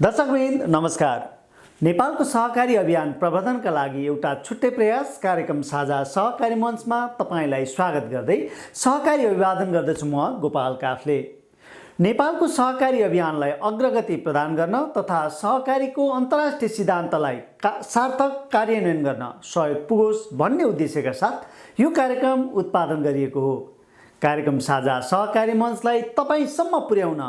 दर्शकवृन्द नमस्कार। नेपालको सहकारी अभियान प्रवर्धनका लागि एउटा छुट्टै प्रयास कार्यक्रम साझा सहकारी मञ्चमा तपाईलाई स्वागत गर्दै सहकारी अभिवादन गर्दछु म गोपाल काफले। नेपालको सहकारी अभियानलाई अग्रगति प्रदान गर्न तथा सहकारीको अन्तर्राष्ट्रिय सिद्धान्तलाई सार्थक कार्यान्वयन गर्न सहयोग पुगोस् भन्ने उद्देश्यका साथ यो कार्यक्रम उत्पादन गरिएको हो। कार्यक्रम साझा सहकारी मञ्चलाई तपाईसम्म पुर्याउन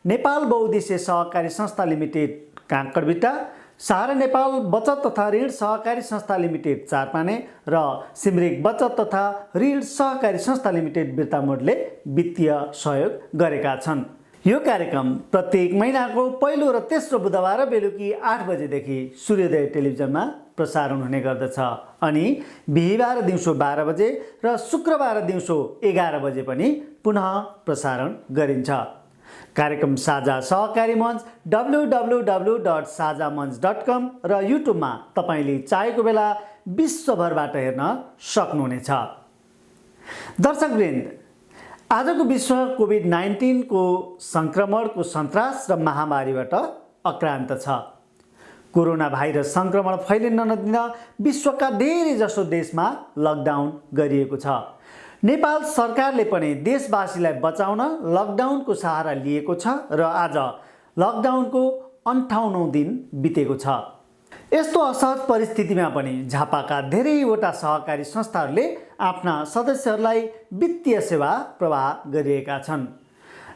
नेपाल बहुउद्देश्य सहकारी संस्था लिमिटेड काँकडभिट्टा, सहारा नेपाल बचत तथा ऋण सहकारी संस्था लिमिटेड चारपाने र सिमरिक बचत तथा ऋण सहकारी संस्था लिमिटेड बिर्तामोडले वित्तीय सहयोग गरेका छन्। यो कार्यक्रम प्रत्येक महिनाको पहिलो र तेस्रो बुधबार बेलुकी 8 बजेदेखि सूर्योदय टेलिभिजनमा प्रसारण हुने गर्दछ अनि बिहीबार दिउँसो 12 बजे र शुक्रबार दिउँसो 11 बजे पनि पुनः प्रसारण गरिन्छ। कार्यक्रम साझा सहकारी मञ्च www.sajamanch.com र युट्युबमा तपाईले चाहेको बेला विश्वभरबाट हेर्न सक्नुहुनेछ। दर्शकवृन्द, आजको विश्व कोभिड-19 को संक्रमणको सन्तास र महामारीबाट अक्रान्त छ। कोरोना भाइरस संक्रमण फैलिन नदिन विश्वका धेरै जसो देशमा लकडाउन गरिएको छ। नेपाल सरकारले पनि देशवासीलाई बचाउन लकडाउनको सहारा लिएको छ र आज लकडाउनको 58औं दिन बितेको छ। यस्तो असहज परिस्थितिमा पनि झापाका धेरैवटा सहकारी संस्थाहरूले आफ्ना सदस्यहरूलाई वित्तीय सेवा प्रवाह गरिरहेका छन्।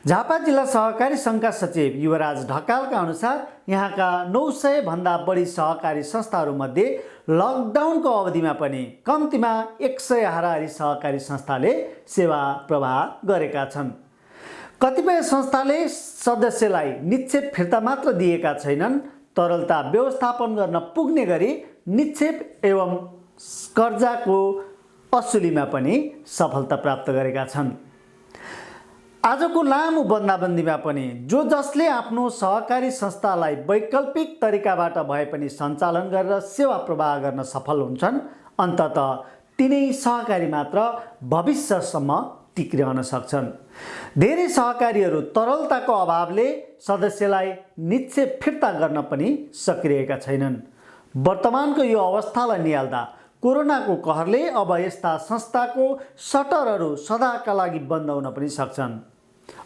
झापा जिल्ला सहकारी सङ्घका सचिव युवराज ढकालका अनुसार यहाँका 900 भन्दा बढी सहकारी संस्थाहरूमध्ये लकडाउनको अवधिमा पनि कम्तीमा 100 हाराहारी सहकारी संस्थाले सेवा प्रवाह गरेका छन्। कतिपय संस्थाले सदस्यलाई निक्षेप फिर्ता मात्र दिएका छैनन्, तरलता व्यवस्थापन गर्न पुग्ने गरी निक्षेप एवं कर्जाको असुलीमा पनि सफलता प्राप्त गरेका छन्। आजको लामो बन्दाबन्दीमा पनि जो जसले आफ्नो सहकारी संस्थालाई वैकल्पिक तरिकाबाट भए पनि सञ्चालन गरेर सेवा प्रवाह गर्न सफल हुन्छन्, अन्ततः तिनै सहकारी मात्र भविष्यसम्म टिकिरहन सक्छन्। धेरै सहकारीहरू तरलताको अभावले सदस्यलाई निक्षेप फिर्ता गर्न पनि सकिरहेका छैनन्। वर्तमानको यो अवस्थालाई निहाल्दा कोरोनाको कहरले अब यस्ता संस्थाको सटरहरू सदाका लागि बन्द हुन पनि सक्छन्।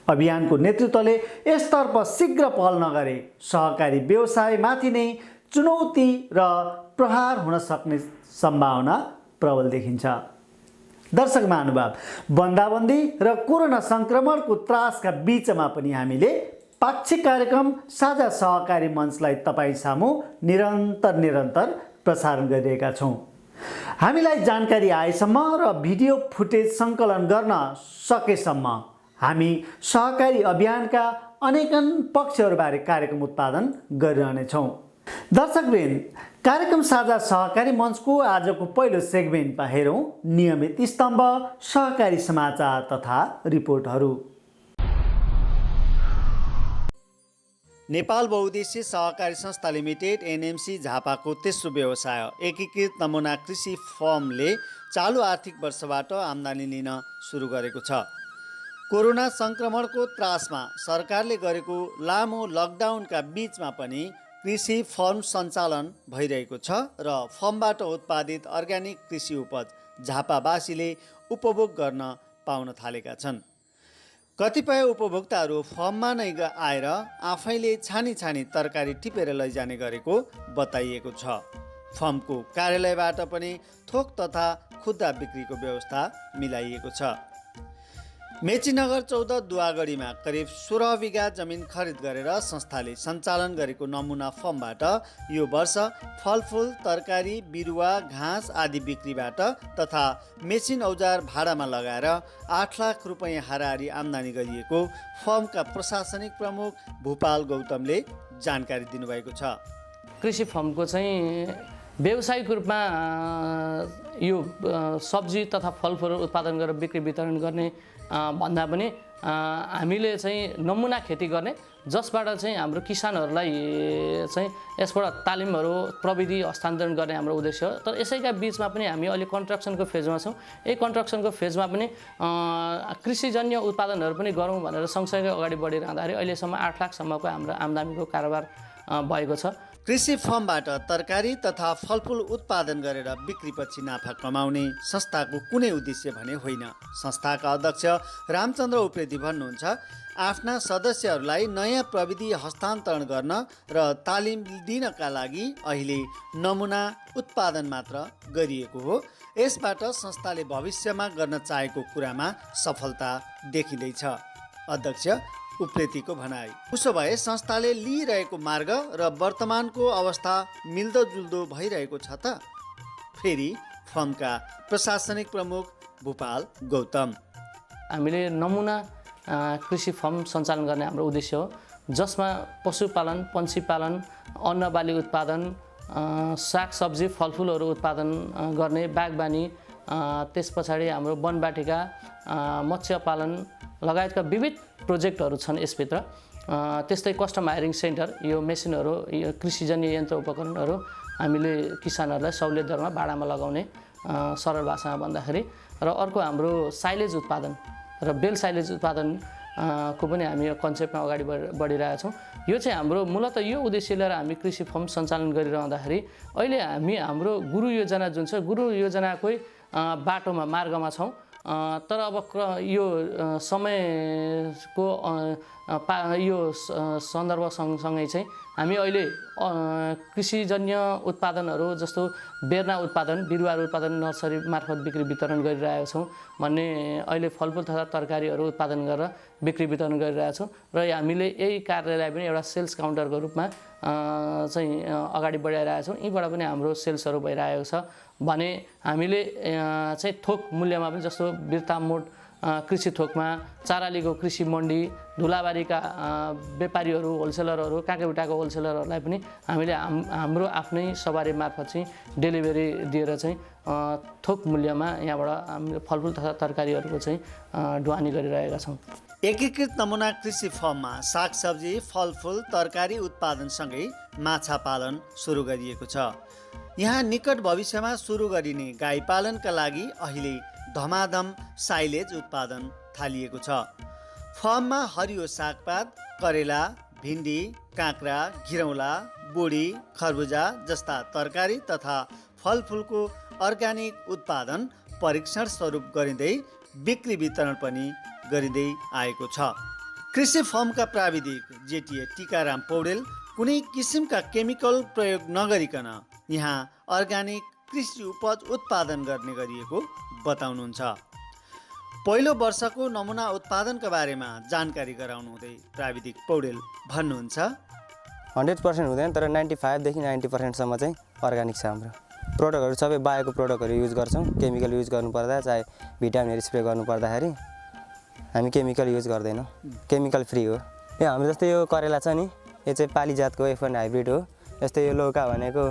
अभियानको नेतृत्वले यसतर्फ शीघ्र पहल नगरे सहकारी व्यवसायमाथि नै चुनौती र प्रहार हुन सक्ने सम्भावना प्रबल देखिन्छ। दर्शक महानुभाव, बन्दाबन्दी र कोरोना संक्रमणको त्रासका बीचमा पनि हामीले पाक्षिक कार्यक्रम साझा सहकारी मञ्चलाई तपाईँ सामु निरन्तर प्रसारण गरिरहेका छौँ। हामीलाई जानकारी आएसम्म र भिडियो फुटेज सङ्कलन गर्न सकेसम्म हामी सहकारी अभियानका अनेकन पक्षहरूबारे कार्यक्रम उत्पादन गरिरहनेछौँ। दर्शकवृन्द, कार्यक्रम साझा सहकारी मञ्चको आजको पहिलो सेगमेन्टमा हेरौँ नियमित स्तम्भ सहकारी समाचार तथा रिपोर्टहरू। नेपाल बहुउद्देश्य सहकारी संस्था लिमिटेड एनएमसी झापाको तेस्रो व्यवसाय एकीकृत नमुना कृषि फर्मले चालु आर्थिक वर्षबाट आम्दानी लिन सुरु गरेको छ। कोरोना संक्रमणको त्रासमा सरकारले गरेको लामो लकडाउनका बीचमा पनि कृषि फर्म सञ्चालन भइरहेको छ र फर्मबाट उत्पादित अर्ग्यानिक कृषि उपज झापावासीले उपभोग गर्न पाउन थालेका छन्। कतिपय उपभोक्ताहरू फर्ममा नै आएर आफैले छानी तरकारी टिपेर लैजाने गरेको बताइएको छ। फर्मको कार्यालयबाट पनि थोक तथा खुद्रा बिक्रीको व्यवस्था मिलाइएको छ। मेचीनगर 14 दुवागढीमा करिब 16 बिघा जमिन खरिद गरेर संस्थाले सञ्चालन गरेको नमुना फर्मबाट यो वर्ष फलफुल, तरकारी, बिरुवा, घाँस आदि बिक्रीबाट तथा मेसिन औजार भाडामा लगाएर 8 लाख रुपैयाँ हाराहारी आम्दानी गरिएको फर्मका प्रशासनिक प्रमुख भूपाल गौतमले जानकारी दिनुभएको छ। कृषि फर्मको चाहिँ व्यावसायिक रूपमा यो सब्जी तथा फलफुल उत्पादन गरेर बिक्री वितरण गर्ने भन्दा पनि हामीले चाहिँ नमुना खेती गर्ने, जसबाट चाहिँ हाम्रो किसानहरूलाई चाहिँ यसबाट तालिमहरू प्रविधि हस्तान्तरण गर्ने हाम्रो उद्देश्य हो। तर यसैका बीचमा पनि हामी अहिले कन्स्ट्रक्सनको फेजमा छौँ। यही कन्स्ट्रक्सनको फेजमा पनि कृषिजन्य उत्पादनहरू पनि गरौँ भनेर सँगसँगै अगाडि बढिरहँदाखेरि अहिलेसम्म 8 लाखसम्मको हाम्रो आम्दानीको कारोबार भएको छ। कृषि फर्मबाट तरकारी तथा फलफुल उत्पादन गरेर बिक्रीपछि नाफा कमाउने संस्थाको कुनै उद्देश्य भने होइन। संस्थाका अध्यक्ष रामचन्द्र उप्रेती भन्नुहुन्छ, आफ्ना सदस्यहरूलाई नयाँ प्रविधि हस्तान्तरण गर्न र तालिम दिनका लागि अहिले नमुना उत्पादन मात्र गरिएको हो। यसबाट संस्थाले भविष्यमा गर्न चाहेको कुरामा सफलता देखिँदैछ। अध्यक्ष उप्रेतीको भनाइ। उसो भए संस्थाले लिइरहेको मार्ग र वर्तमानको अवस्था मिल्दोजुल्दो भइरहेको छ त? फेरि फर्मका प्रशासनिक प्रमुख भूपाल गौतम। हामीले नमुना कृषि फर्म सञ्चालन गर्ने हाम्रो उद्देश्य हो, जसमा पशुपालन, पन्छी पालन, अन्न बाली उत्पादन, सागसब्जी फलफुलहरू उत्पादन गर्ने, बागबानी, त्यस पछाडि हाम्रो वनवाटिका, मत्स्य पालन लगायतका विविध प्रोजेक्टहरू छन् यसभित्र। त्यस्तै कस्टम हायरिङ सेन्टर, यो मेसिनहरू, यो कृषिजन्य यन्त्र उपकरणहरू हामीले किसानहरूलाई सहुलियत दरमा भाडामा लगाउने, सरल भाषामा भन्दाखेरि। र अर्को हाम्रो साइलेज उत्पादन र बेल साइलेज उत्पादन को पनि हामी यो कन्सेप्टमा अगाडि बढिरहेका छौँ। यो चाहिँ हाम्रो मूलतः यो उद्देश्य लिएर हामी कृषि फर्म सञ्चालन गरिरहँदाखेरि अहिले हामी हाम्रो गुरु योजना जुन छ, गुरु योजनाकै बाटोमा मार्गमा छौँ। तर अब यो समयको यो सन्दर्भ सँगसँगै चाहिँ हामी अहिले कृषिजन्य उत्पादनहरू जस्तो बेर्ना उत्पादन, बिरुवा उत्पादन नर्सरी मार्फत बिक्री वितरण गरिरहेका छौँ भन्ने, अहिले फलफुल तथा तरकारीहरू उत्पादन गरेर बिक्री वितरण गरिरहेका छौँ। र हामीले यही कार्यलाई पनि एउटा सेल्स काउन्टरको रूपमा चाहिँ अगाडि बढाइरहेका छौँ। यहीँबाट पनि हाम्रो सेल्सहरू भइरहेको छ भने हामीले चाहिँ थोक मूल्यमा पनि, जस्तो बिर्तामोड कृषि थोकमा, चारालीको कृषि मन्डी, धुलाबारीका व्यापारीहरू, होलसेलरहरू, काँकेबुटाको होलसेलरहरूलाई पनि हामीले हाम्रो आफ्नै सवारी मार्फत चाहिँ डेलिभरी दिएर चाहिँ थोक मूल्यमा यहाँबाट हामीले फलफुल तथा तरकारीहरूको चाहिँ ढुवानी गरिरहेका छौँ। एकीकृत नमुना कृषि फर्ममा सागसब्जी, फलफुल, तरकारी उत्पादनसँगै माछा पालन सुरु गरिएको छ। यहाँ निकट भविष्यमा सुरु गरिने गाई पालनका लागि अहिले धमाधम साइलेज उत्पादन थालिएको छ। फर्ममा हरियो सागपात, करेला, भिन्डी, काँक्रा, घिरौँला, बोडी, खरबुजा जस्ता तरकारी तथा फलफुलको अर्ग्यानिक उत्पादन परीक्षण स्वरूप गरिँदै बिक्री वितरण पनि गरिँदै आएको छ। कृषि फर्मका प्राविधिक जेटिए टीकाराम पौडेल कुनै किसिमका केमिकल प्रयोग नगरिकन यहाँ अर्ग्यानिक कृषि उपज उत्पादन गर्ने गरिएको बताउनुहुन्छ। पहिलो वर्षको नमुना उत्पादनका बारेमा जानकारी गराउनु हुँदै प्राविधिक पौडेल भन्नुहुन्छ, 100% हुँदैन, तर 95देखि 90%सम्म चाहिँ अर्ग्यानिक छ। हाम्रो प्रोडक्टहरू सबै बायोको प्रोडक्टहरू युज गर्छौँ। केमिकल युज गर्नुपर्दा, चाहे भिटामिनहरू स्प्रे गर्नुपर्दाखेरि हामी केमिकल युज गर्दैनौँ, केमिकल फ्री हो। यो हाम्रो जस्तै यो करेला छ नि, यो चाहिँ पाली जातको F1 हाइब्रिड हो। जस्तै यो लौका भनेको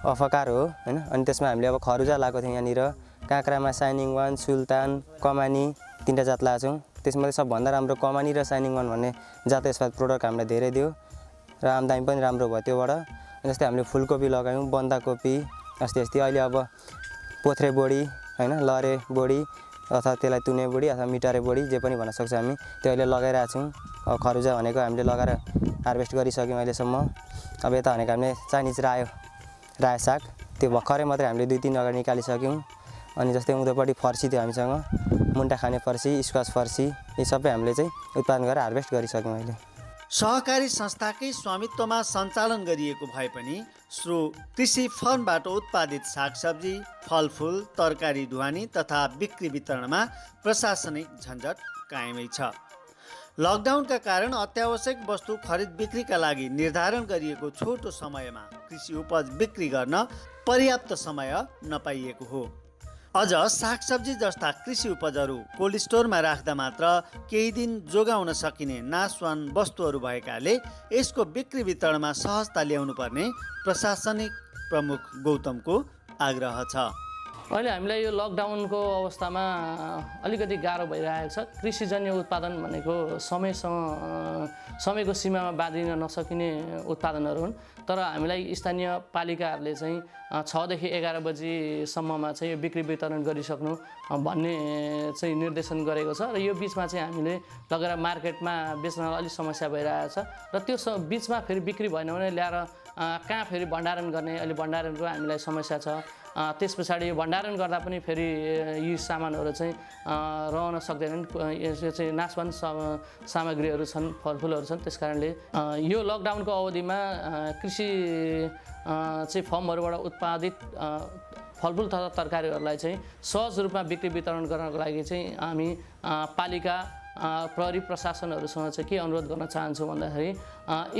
अफकार हो हैन। अनि त्यसमा हामीले अब खरुजा लगाएको थियौँ। यहाँनिर काँक्रामा साइनिङ वान, सुल्तान, कमानी 3टा जात लगाएको छौँ। त्यसमा सबभन्दा राम्रो कमानी र साइनिङ वान भन्ने जात यसपालि प्रोडक्ट हामीले धेरै दियो र आमदानी पनि राम्रो भयो त्योबाट। जस्तै हामीले फुलकोपी लगायौँ, बन्दाकोपी, अस्ति अहिले अब पोथ्रे बोडी हैन, लरे बोडी अथवा त्यसलाई तुने बोडी अथवा मिटारे बोडी जे पनि भन्न सक्छौँ हामी, त्यो अहिले लगाइरहेको छौँ। अब खरुजा भनेको हामीले लगाएर हार्भेस्ट गरिसक्यौँ अहिलेसम्म। अब यता भनेको हामीले चाइनिज रायो साग, त्यो भर्खरै मात्रै हामीले 2-3 अगाडि निकालिसक्यौँ। अनि जस्तै उँधोपट्टि फर्सी थियो हामीसँग, मुन्टा खाने फर्सी, स्क्वास फर्सी, यी सबै हामीले चाहिँ उत्पादन गरेर हार्भेस्ट गरिसक्यौँ अहिले। सहकारी संस्थाकै स्वामित्वमा सञ्चालन गरिएको भए पनि कृषि फर्मबाट उत्पादित सागसब्जी, फलफुल, तरकारी ढुवानी तथा बिक्री वितरणमा प्रशासनिक झन्झट कायमै छ। लकडाउनका कारण अत्यावश्यक वस्तु खरिद बिक्रीका लागि निर्धारण गरिएको छोटो समयमा कृषि उपज बिक्री गर्न पर्याप्त समय नपाइएको हो। अझ सागसब्जी जस्ता कृषि उपजहरू कोल्ड स्टोरमा राख्दा मात्र केही दिन जोगाउन सकिने नाशवान वस्तुहरू भएकाले यसको बिक्री वितरणमा सहजता ल्याउनु पर्ने प्रशासनिक प्रमुख गौतमको आग्रह छ। अहिले हामीलाई यो लकडाउनको अवस्थामा अलिकति गाह्रो भइरहेको छ। कृषिजन्य उत्पादन भनेको समयको सीमामा बाँधिन नसकिने उत्पादनहरू हुन्। तर हामीलाई स्थानीय पालिकाहरूले चाहिँ 6 देखि 11 बजीसम्ममा चाहिँ यो बिक्री वितरण गरिसक्नु भन्ने चाहिँ निर्देशन गरेको छ र यो बिचमा चाहिँ हामीले लगेर मार्केटमा बेच्नलाई अलिक समस्या भइरहेको छ र त्यो बिचमा फेरि बिक्री भएन भने ल्याएर कहाँ फेरि भण्डारण गर्ने, अहिले भण्डारणको हामीलाई समस्या छ। त्यस पछाडि भण्डारण गर्दा पनि फेरि यी सामानहरू चाहिँ रहन सक्दैनन्, यो चाहिँ नाशवान सामग्रीहरू छन्, फलफुलहरू छन्। त्यस कारणले यो लकडाउनको अवधिमा कृषि चाहिँ फर्महरूबाट उत्पादित फलफुल तथा तरकारीहरूलाई चाहिँ सहज रूपमा बिक्री वितरण गर्नको लागि चाहिँ हामी पालिका प्रहरी प्रशासनहरूसँग चाहिँ के अनुरोध गर्न चाहन्छु भन्दाखेरि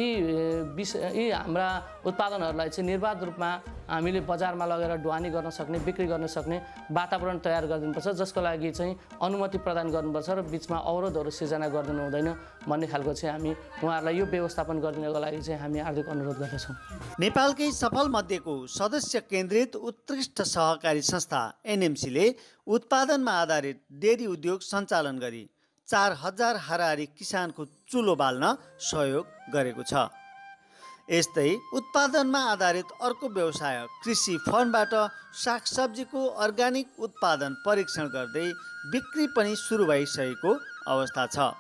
यी हाम्रा उत्पादनहरूलाई चाहिँ निर्बाध रूपमा हामीले बजारमा लगेर ढुवानी गर्न सक्ने, बिक्री गर्न सक्ने वातावरण तयार गरिदिनुपर्छ, जसको लागि चाहिँ अनुमति प्रदान गर्नुपर्छ र बिचमा अवरोधहरू सिर्जना गरिदिनु हुँदैन भन्ने खालको चाहिँ हामी उहाँहरूलाई यो व्यवस्थापन गरिदिनको लागि चाहिँ हामी हार्दिक अनुरोध गर्दछौँ। नेपालकै सफल मध्येको सदस्य केन्द्रित उत्कृष्ट सहकारी संस्था एनएमसीले उत्पादनमा आधारित डेरी उद्योग सञ्चालन गरी 4000 हाराहारी किसानको चुलो बाल्न सहयोग गरेको छ। यस्तै उत्पादनमा आधारित अर्को व्यवसाय कृषि फर्मबाट सागसब्जीको अर्ग्यानिक उत्पादन परीक्षण गर्दै बिक्री पनि सुरु भइसकेको अवस्था छ।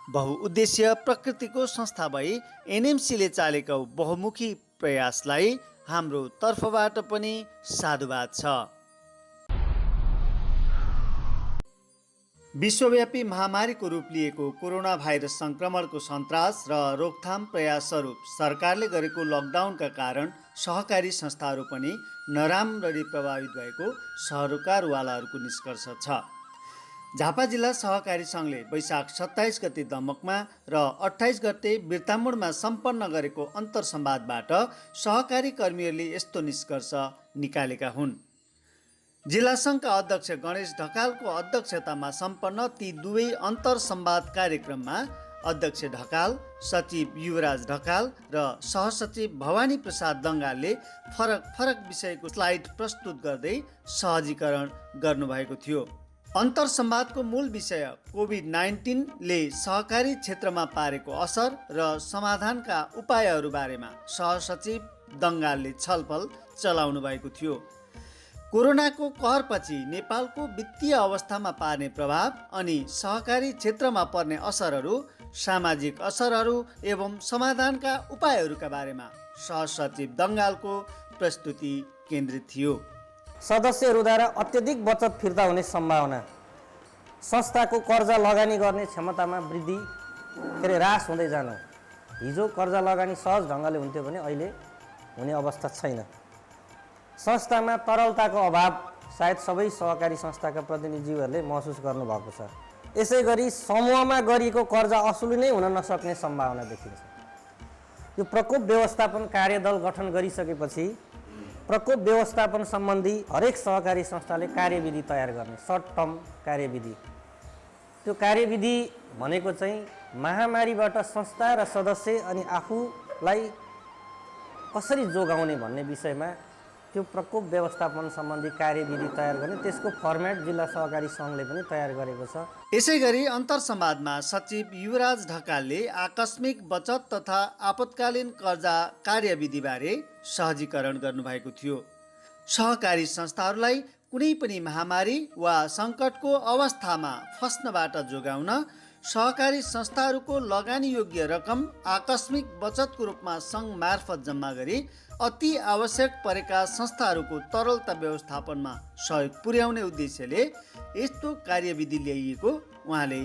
बहुउद्देश्य प्रकृतिको संस्था भई एनएमसीले चालेको बहुमुखी प्रयासलाई हाम्रो तर्फबाट पनि साधुवाद छ। विश्वव्यापी महामारीको रूप लिएको कोरोना भाइरस सङ्क्रमणको सन्तास र रोकथाम प्रयास स्वरूप सरकारले गरेको लकडाउनका कारण सहकारी संस्थाहरू पनि नराम्ररी प्रभावित भएको सरोकारवालाहरूको निष्कर्ष छ। झापा जिल्ला सहकारी सङ्घले वैशाख 27 गते दमकमा र 28 गते बिर्तामोडमा सम्पन्न गरेको अन्तर्संवादबाट सहकारी कर्मीहरूले यस्तो निष्कर्ष निकालेका हुन्। जिल्ला सङ्घका अध्यक्ष गणेश ढकालको अध्यक्षतामा सम्पन्न ती दुवै अन्तर्संवाद कार्यक्रममा अध्यक्ष ढकाल, सचिव युवराज ढकाल र सहसचिव भवानी प्रसाद दङ्गालले फरक विषयको स्लाइड प्रस्तुत गर्दै सहजीकरण गर्नुभएको थियो। अन्तर्संवादको मूल विषय कोभिड-19ले सहकारी क्षेत्रमा पारेको असर र समाधानका उपायहरू बारेमा सहसचिव दङ्गालले छलफल चलाउनु भएको थियो। कोरोनाको कहरपछि नेपालको वित्तीय अवस्थामा पार्ने प्रभाव अनि सहकारी क्षेत्रमा पर्ने असरहरू, सामाजिक असरहरू एवं समाधानका उपायहरूका बारेमा सहसचिव दङ्गालको प्रस्तुति केन्द्रित थियो। सदस्यहरूद्वारा अत्यधिक बचत फिर्ता हुने सम्भावना, संस्थाको कर्जा लगानी गर्ने क्षमतामा वृद्धि ह्रास हुँदै जानु। हिजो कर्जा लगानी सहज ढङ्गले हुन्थ्यो भने अहिले हुने अवस्था छैन। संस्थामा तरलताको अभाव सायद सबै सहकारी संस्थाका प्रतिनिधिहरूले महसुस गर्नुभएको छ। यसै गरी समूहमा गरिएको कर्जा असुली नै हुन नसक्ने सम्भावना देखिन्छ। यो प्रकोप व्यवस्थापन कार्यदल गठन गरिसकेपछि प्रकोप व्यवस्थापन सम्बन्धी हरेक सहकारी संस्थाले कार्यविधि तयार गर्ने, सर्ट टर्म कार्यविधि। त्यो कार्यविधि भनेको चाहिँ महामारीबाट संस्था र सदस्य अनि आफूलाई कसरी जोगाउने भन्ने विषयमा त्यो प्रकोप व्यवस्थापन सम्बन्धी कार्यविधि तयार गर्ने, त्यसको फर्मेट जिल्ला सहकारी सङ्घले पनि तयार गरेको छ। यसै गरी अन्तर्संवादमा सचिव युवराज ढकालले आकस्मिक बचत तथा आपतकालीन कर्जा कार्यविधिबारे सहजीकरण गर्नुभएको थियो। सहकारी संस्थाहरूलाई कुनै पनि महामारी वा सङ्कटको अवस्थामा फस्नबाट जोगाउन सहकारी संस्थाहरूको लगानीयोग्य रकम आकस्मिक बचतको रूपमा सङ्घ मार्फत जम्मा गरी अति आवश्यक परेका संस्थाहरूको तरलता व्यवस्थापनमा सहयोग पुर्याउने उद्देश्यले यस्तो कार्यविधि ल्याइएको उहाँले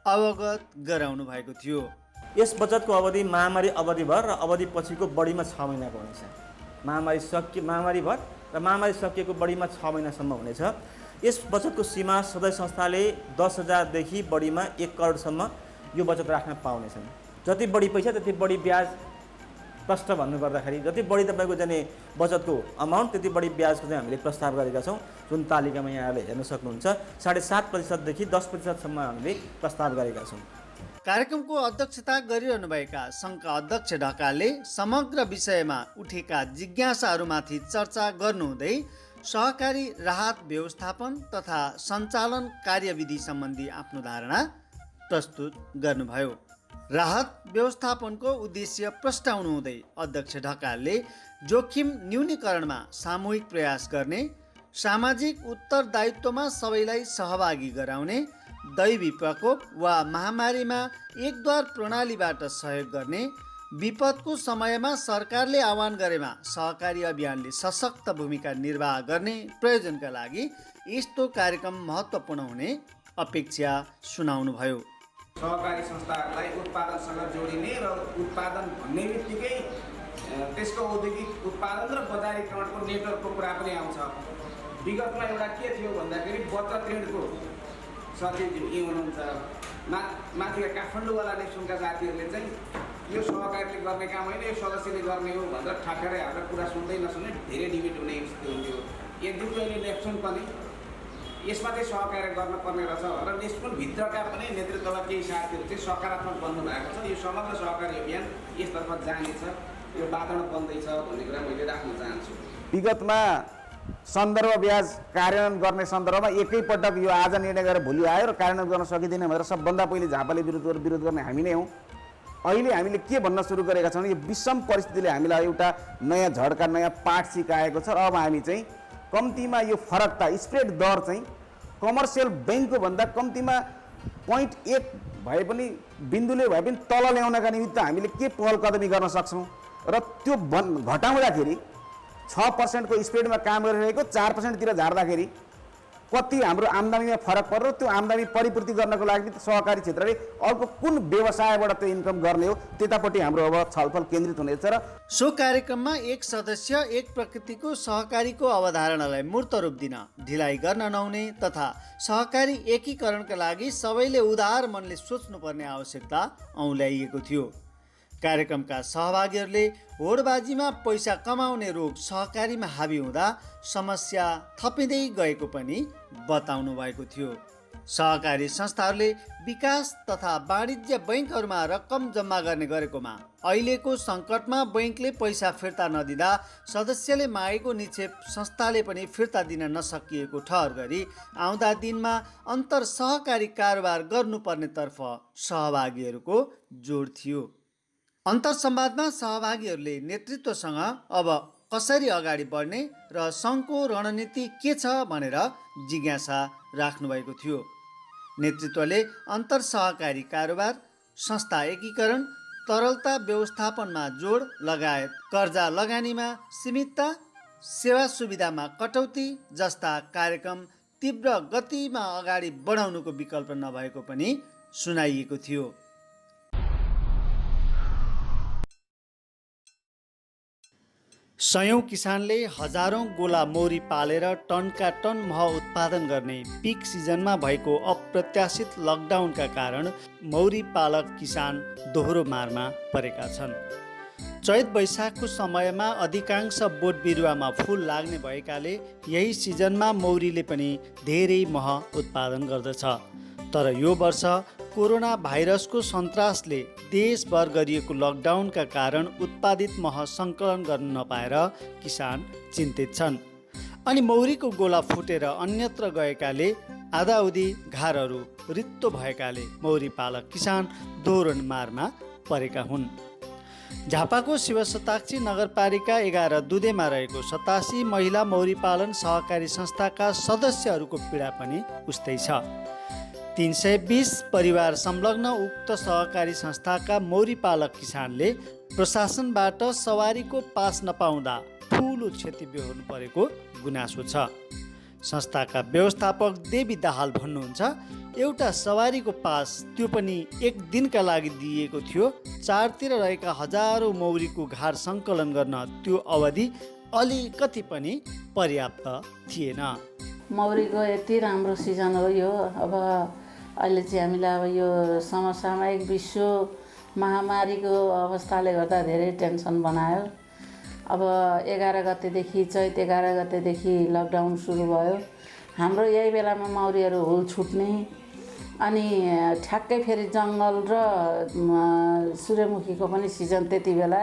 अवगत गराउनु भएको थियो। यस बचतको अवधि महामारी अवधिभर र अवधि पछिको बढीमा 6 महिनाको हुनेछ। महामारीभर र महामारी सकिएको बढीमा 6 महिनासम्म हुनेछ। यस बचतको सीमा सदस्य संस्थाले 10,000 देखि बढीमा 1 करोडसम्म यो बचत राख्न पाउनेछन्। जति बढी पैसा त्यति बढी ब्याज। प्रष्ट भन्नुपर्दाखेरि जति बढी तपाईँको जाने बचतको अमाउन्ट त्यति बढी ब्याजको चाहिँ हामीले प्रस्ताव गरेका छौँ, जुन तालिकामा यहाँहरूले हेर्न सक्नुहुन्छ। 7.5% देखि 10%सम्म हामीले प्रस्ताव गरेका छौँ। कार्यक्रमको अध्यक्षता गरिरहनुभएका सङ्घका अध्यक्ष ढकालले समग्र विषयमा उठेका जिज्ञासाहरूमाथि चर्चा गर्नुहुँदै सहकारी राहत व्यवस्थापन तथा सञ्चालन कार्यविधि सम्बन्धी आफ्नो धारणा प्रस्तुत गर्नुभयो। राहत व्यवस्थापनको उद्देश्य प्रस्ताउनु हुँदै अध्यक्ष ढकालले जोखिम न्यूनीकरणमा सामूहिक प्रयास गर्ने, सामाजिक उत्तरदायित्वमा सबैलाई सहभागी गराउने, दैवी प्रकोप वा महामारीमा एकद्वार प्रणालीबाट सहयोग गर्ने, विपदको समयमा सरकारले आह्वान गरेमा सहकारी अभियानले सशक्त भूमिका निर्वाह गर्ने प्रयोजनका लागि यस्तो कार्यक्रम महत्त्वपूर्ण हुने अपेक्षा सुनाउनुभयो। सहकारी संस्थाहरूलाई उत्पादनसँग जोडिने र उत्पादन भन्ने बित्तिकै त्यसको औद्योगिक उत्पादन र बजारीकरणको नेटवर्कको कुरा पनि आउँछ। विगतमा एउटा के थियो भन्दाखेरि बचत ऋणको सचिवज्यू यी हुनुहुन्छ, माथिका काठमाडौँवाला नेप्सुनका साथीहरूले चाहिँ यो सहकारीले गर्ने काम होइन, यो सदस्यले गर्ने हो भनेर ठाठेरै हाम्रो कुरा सुन्दै नसुन्ने धेरै डिबेट हुने स्थिति हुन्थ्यो। यद्यपि अहिले नेप्सुन पनि यसमा चाहिँ सहकार्य गर्नुपर्ने रहेछ र नेप्सुनभित्रका पनि नेतृत्वमा केही साथीहरू चाहिँ सकारात्मक बन्नु भएको छ। यो समग्र सहकारी अभियान यसतर्फ जानेछ, यो वातावरण बन्दैछ भन्ने कुरा मैले राख्न चाहन्छु। विगतमा सन्दर्भ ब्याज कार्यान्वयन गर्ने सन्दर्भमा एकैपटक यो आज निर्णय गरेर भोलि आयो र कार्यान्वयन गर्न सकिँदैन भनेर सबभन्दा पहिले झापाले विरोध गर्ने हामी नै हौँ। अहिले हामीले के भन्न सुरु गरेका छौँ, यो विषम परिस्थितिले हामीलाई एउटा नयाँ झड्का, नयाँ पाठ सिकाएको छ र अब हामी चाहिँ कम्तीमा यो फरकता स्प्रेड दर चाहिँ कमर्सियल ब्याङ्कको भन्दा कम्तीमा 0.1 भए पनि बिन्दुले भए पनि तल ल्याउनका निमित्त हामीले के पहल कदमी गर्न सक्छौँ र त्यो घटाउँदाखेरि 6% को स्पिडमा काम गरिरहेको 4% तिर झार्दाखेरि कति हाम्रो आम्दानीमा फरक पर्यो, त्यो आम्दानी परिपूर्ति गर्नको लागि सहकारी क्षेत्रले अर्को कुन व्यवसायबाट त्यो इन्कम गर्ने हो त्यतापट्टि हाम्रो अब छलफल केन्द्रित हुनेछ। र सो कार्यक्रममा एक सदस्य एक प्रकृतिको सहकारीको अवधारणालाई मूर्त रूप दिन ढिलाइ गर्न नहुने तथा सहकारी एकीकरणका लागि सबैले उदार मनले सोच्नुपर्ने आवश्यकता औल्याइएको थियो। कार्यक्रमका सहभागीहरूले होडबाजीमा पैसा कमाउने रोग सहकारीमा हावी हुँदा समस्या थपिँदै गएको पनि बताउनु भएको थियो। सहकारी संस्थाहरूले विकास तथा वाणिज्य बैङ्कहरूमा रकम जम्मा गर्ने गरेकोमा अहिलेको सङ्कटमा बैङ्कले पैसा फिर्ता नदिँदा सदस्यले मागेको निक्षेप संस्थाले पनि फिर्ता दिन नसकिएको ठहर गरी आउँदा दिनमा अन्तर सहकारी कारोबार गर्नुपर्नेतर्फ सहभागीहरूको जोड थियो। अन्तर्संवादमा सहभागीहरूले नेतृत्वसँग अब कसरी अगाडि बढ्ने र सङ्घको रणनीति के छ भनेर जिज्ञासा राख्नुभएको थियो। नेतृत्वले अन्तर सहकारी कारोबार, संस्था एकीकरण, तरलता व्यवस्थापनमा जोड लगायत कर्जा लगानीमा सीमितता, सेवा सुविधामा कटौती जस्ता कार्यक्रम तीव्र गतिमा अगाडि बढाउनुको विकल्प नभएको पनि सुनाइएको थियो। सयौं किसानले हजारौं गोला मौरी पालेर टनका टन मह उत्पादन गर्ने पिक सिजनमा भएको अप्रत्याशित लकडाउनका कारण मौरी पालक किसान दोहोरो मारमा परेका छन्। चैत वैशाखको समयमा अधिकांश बोट बिरुवामा फुल लाग्ने भएकाले यही सिजनमा मौरीले पनि धेरै मह उत्पादन गर्दछ। तर यो वर्ष कोरोना भाइरसको सन्तासले देशभर गरिएको लकडाउनका कारण उत्पादित मह सङ्कलन गर्न नपाएर किसान चिन्तित छन्। अनि मौरीको गोला फुटेर अन्यत्र गएकाले आधाउधी घारहरू रित्तो भएकाले मौरी पालक किसान दोहोरो मारमा परेका हुन्। झापाको शिवशताक्षी नगरपालिका 11 दुधेमा रहेको 87 महिला मौरी पालन सहकारी संस्थाका सदस्यहरूको पीडा पनि उस्तै छ। 320 परिवार संलग्न उक्त सहकारी संस्थाका मौरी पालक किसानले प्रशासनबाट सवारीको पास नपाउँदा ठुलो क्षति बेहोर्नु परेको गुनासो छ। संस्थाका व्यवस्थापक देवी दाहाल भन्नुहुन्छ, एउटा सवारीको पास त्यो पनि एक दिनका लागि दिइएको थियो। चारतिर रहेका हजारौं मौरीको घार सङ्कलन गर्न त्यो अवधि अलिकति पनि पर्याप्त थिएन। मौरीको यति राम्रो सिजन हो यो। अब अहिले चाहिँ हामीलाई अब यो समसामयिक विश्व महामारीको अवस्थाले गर्दा धेरै टेन्सन बनायो। अब 11 गतेदेखि चैत 11 गतेदेखि लकडाउन सुरु भयो। हाम्रो यही बेलामा मौरीहरू हुल छुट्ने अनि ठ्याक्कै फेरि जङ्गल र सूर्यमुखीको पनि सिजन त्यति बेला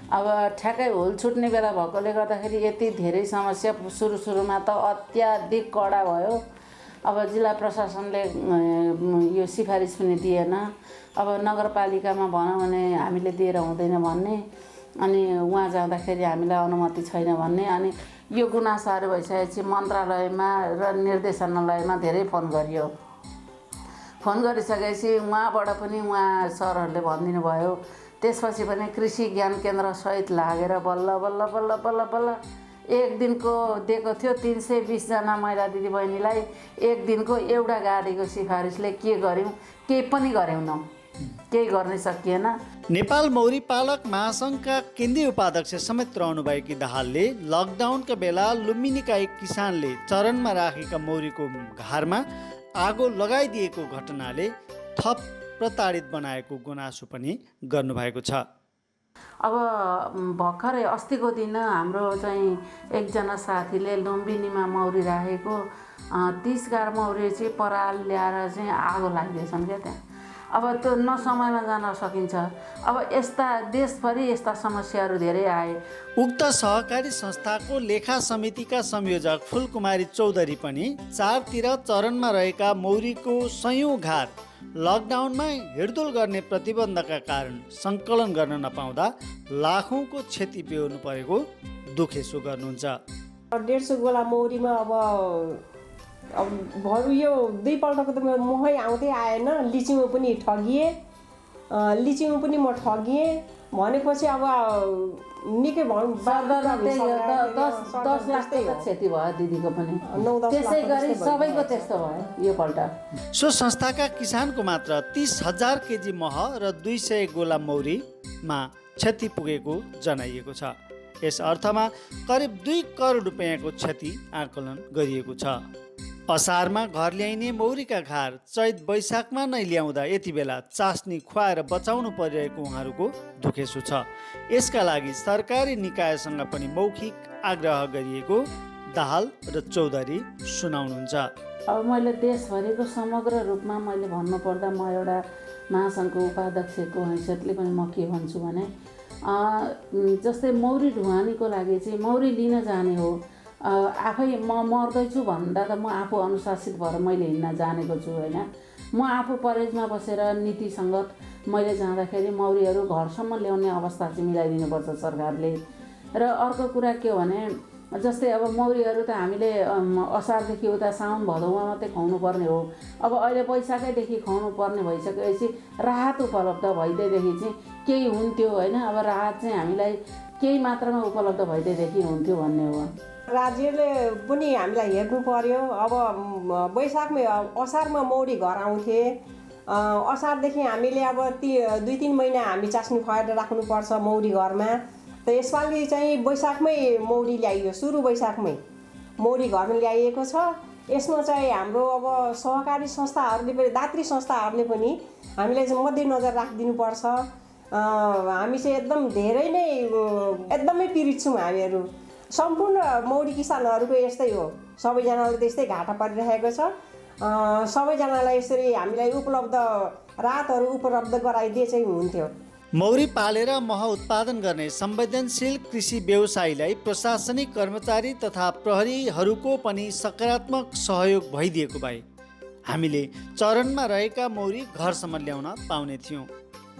अब ठ्याक्कै हुल छुट्ने बेला भएकोले गर्दाखेरि यति धेरै समस्या सुरुमा त अत्याधिक कडा भयो। अब जिल्ला प्रशासनले यो सिफारिस पनि दिएन। अब नगरपालिकामा भनौँ भने हामीले दिएर हुँदैन भन्ने, अनि उहाँ जाँदाखेरि हामीलाई अनुमति छैन भन्ने, अनि यो गुनासाहरू भइसकेपछि मन्त्रालयमा र निर्देशनालयमा धेरै फोन गरियो। फोन गरिसकेपछि उहाँबाट पनि उहाँ सरहरूले भनिदिनु भयो। त्यसपछि पनि कृषि ज्ञान केन्द्र सहित लागेर बल्ल बल्ल बल्ल बल्ल बल्ल एक दिनको दिएको थियो 320जना महिला दिदीबहिनीलाई। एक दिनको एउटा गाडीको सिफारिसले के गर्यौँ? केही पनि गरेनौँ, केही गर्न सकिएन। नेपाल मौरी पालक महासङ्घका केन्द्रीय उपाध्यक्ष समेत रहनुभएकी दाहालले लकडाउनका बेला लुम्बिनीका एक किसानले चरणमा राखेका मौरीको घारमा आगो लगाइदिएको घटनाले थप प्रताडित बनाएको गुनासो पनि गर्नुभएको छ। अब भर्खरै अस्तिको दिन हाम्रो चाहिँ एकजना साथीले लुम्बिनीमा मौरी राखेको 30 गार मौरी चाहिँ पराल ल्याएर चाहिँ आगो लगाइदिएछन् क्या त्यहाँ। अब त्यो नसमयमा जान सकिन्छ। अब यस्ता देशभरि यस्ता समस्याहरू धेरै आए। उक्त सहकारी संस्थाको लेखा समितिका संयोजक फुलकुमारी चौधरी पनि चारतिर चरणमा रहेका मौरीको सयौं घार लकडाउनमा हिँडडुल गर्ने प्रतिबन्धका कारण सङ्कलन गर्न नपाउँदा लाखौँको क्षति बेहोर्नु परेको दुखेसो गर्नुहुन्छ। 150 गोला मौरीमा अब बरु यो दुईपल्टको त महै आउँदै आएन। लिचीमा पनि ठगिएँ, लिचीमा पनि म ठगिएँ भनेपछि अब निकै 10 लाखको क्षति भयो दिदीको पनि। त्यसै गरी सबैको त्यस्तो भयो यो पल्ट। सो संस्थाका किसानको मात्र 30,000 केजी मह र 200 गोला मौरीमा क्षति पुगेको जनाइएको छ। यस अर्थमा करिब 2 करोड रुपियाँको क्षति आकलन गरिएको छ। असारमा घर ल्याइने मौरीका घार चैत वैशाखमा नै ल्याउँदा यति बेला चास्नी खुवाएर बचाउनु परिरहेको उहाँहरूको दुखेसो छ। यसका लागि सरकारी निकायसँग पनि मौखिक आग्रह गरिएको दाहाल र चौधरी सुनाउनुहुन्छ। अब मैले देशभरिको समग्र रूपमा मैले भन्नुपर्दा म एउटा महासङ्घको उपाध्यक्षको हैसियतले पनि म के भन्छु भने जस्तै मौरी ढुवानीको लागि चाहिँ मौरी लिन जाने हो। आफै म मर्दैछु भन्दा त म आफू अनुशासित भएर मैले हिँड्न जानेको छु होइन। म आफू परेजमा बसेर नीति सङ्गत मैले जाँदाखेरि मौरीहरू घरसम्म ल्याउने अवस्था चाहिँ मिलाइदिनुपर्छ सरकारले। र अर्को कुरा के हो भने जस्तै अब मौरीहरू त हामीले असारदेखि उता साउन भदौमा मात्रै खुवाउनु पर्ने हो। अब अहिले वैशाखैदेखि खुवाउनु पर्ने भइसकेपछि राहत उपलब्ध भइदिएदेखि चाहिँ केही हुन्थ्यो होइन। अब राहत चाहिँ हामीलाई केही मात्रामा उपलब्ध भइदिएदेखि हुन्थ्यो भन्ने हो। राज्यले पनि हामीलाई हेर्नु पर्यो। अब वैशाखमै असारमा मौरी घर आउँथे। असारदेखि हामीले अब 2-3 महिना हामी चास्नी खुवाएर राख्नुपर्छ मौरी घरमा। त यसपालि चाहिँ वैशाखमै मौरी ल्याइयो, सुरु वैशाखमै मौरी घरमा ल्याइएको छ। यसमा चाहिँ हाम्रो अब सहकारी संस्थाहरूले पनि दात्री संस्थाहरूले पनि हामीलाई चाहिँ मध्यनजर राखिदिनुपर्छ। हामी चाहिँ एकदम धेरै नै एकदमै पीडित छौँ हामीहरू। सम्पूर्ण मौरी किसानहरूको यस्तै हो, सबैजनाले त्यस्तै घाटा परिरहेको छ। सबैजनालाई यसरी हामीलाई उपलब्ध राहतहरू उपलब्ध गराइदिए चाहिँ हुन्थ्यो। मौरी पालेर मह उत्पादन गर्ने संवेदनशील कृषि व्यवसायीलाई प्रशासनिक कर्मचारी तथा प्रहरीहरूको पनि सकारात्मक सहयोग भइदिएको भए हामीले चरणमा रहेका मौरी घरसम्म ल्याउन पाउने थियौँ।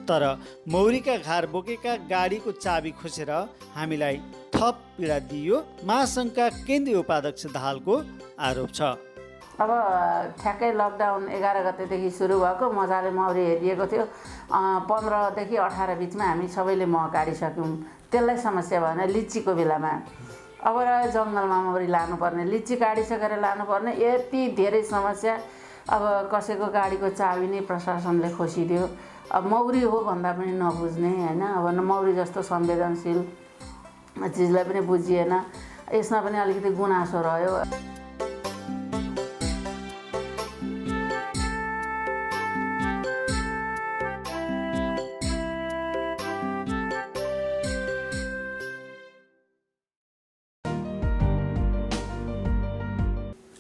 तर मौरीका घार बोकेका गाडीको चाबी खोसेर हामीलाई थप पीडा दियो, महासङ्घका केन्द्रीय उपाध्यक्ष दाहालको आरोप छ। अब ठ्याक्कै लकडाउन 11 गतेदेखि सुरु भएको मजाले मौरी हेरिएको थियो। 15देखि 18 बिचमा हामी सबैले मह काटिसक्यौँ। त्यसलाई समस्या भएन। लिचीको बेलामा अब जङ्गलमा मौरी लानुपर्ने, लिची काटिसकेर लानुपर्ने, यति धेरै समस्या। अब कसैको गाडीको चाबी नै प्रशासनले खोसिदियो। अब मौरी हो भन्दा पनि नबुझ्ने होइन। अब मौरी जस्तो संवेदनशील चिजलाई पनि बुझिएन। यसमा पनि अलिकति गुनासो रह्यो।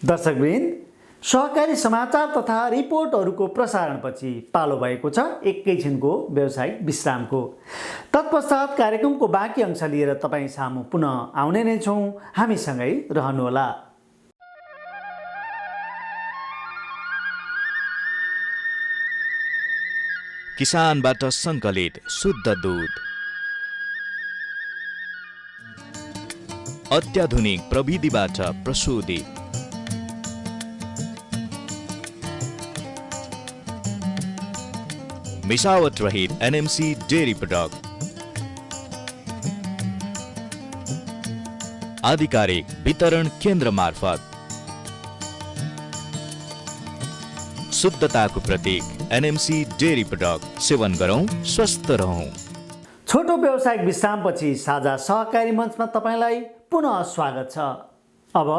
दर्शकवृन्द, सहकारी समाचार तथा रिपोर्टहरूको प्रसारणपछि पालो भएको छ एकैछिनको व्यावसायिक विश्रामको। तत्पश्चात कार्यक्रमको बाँकी अंश लिएर तपाईँ सामु पुनः आउने नै छौँ। हामीसँगै रहनुहोला। किसानबाट सङ्कलित शुद्ध दूध, अत्याधुनिक प्रविधिबाट प्रशोधित, मिसावट रहित एनएमसी डेयरी प्रोडक्ट, आधिकारिक वितरण केन्द्र मार्फत शुद्धताको प्रतीक एनएमसी डेयरी प्रोडक्ट सेवन गरौँ, स्वस्थ रहौँ। छोटो व्यावसायिक विश्रामपछि साझा सहकारी मञ्चमा तपाईँलाई पुनः स्वागत छ। अब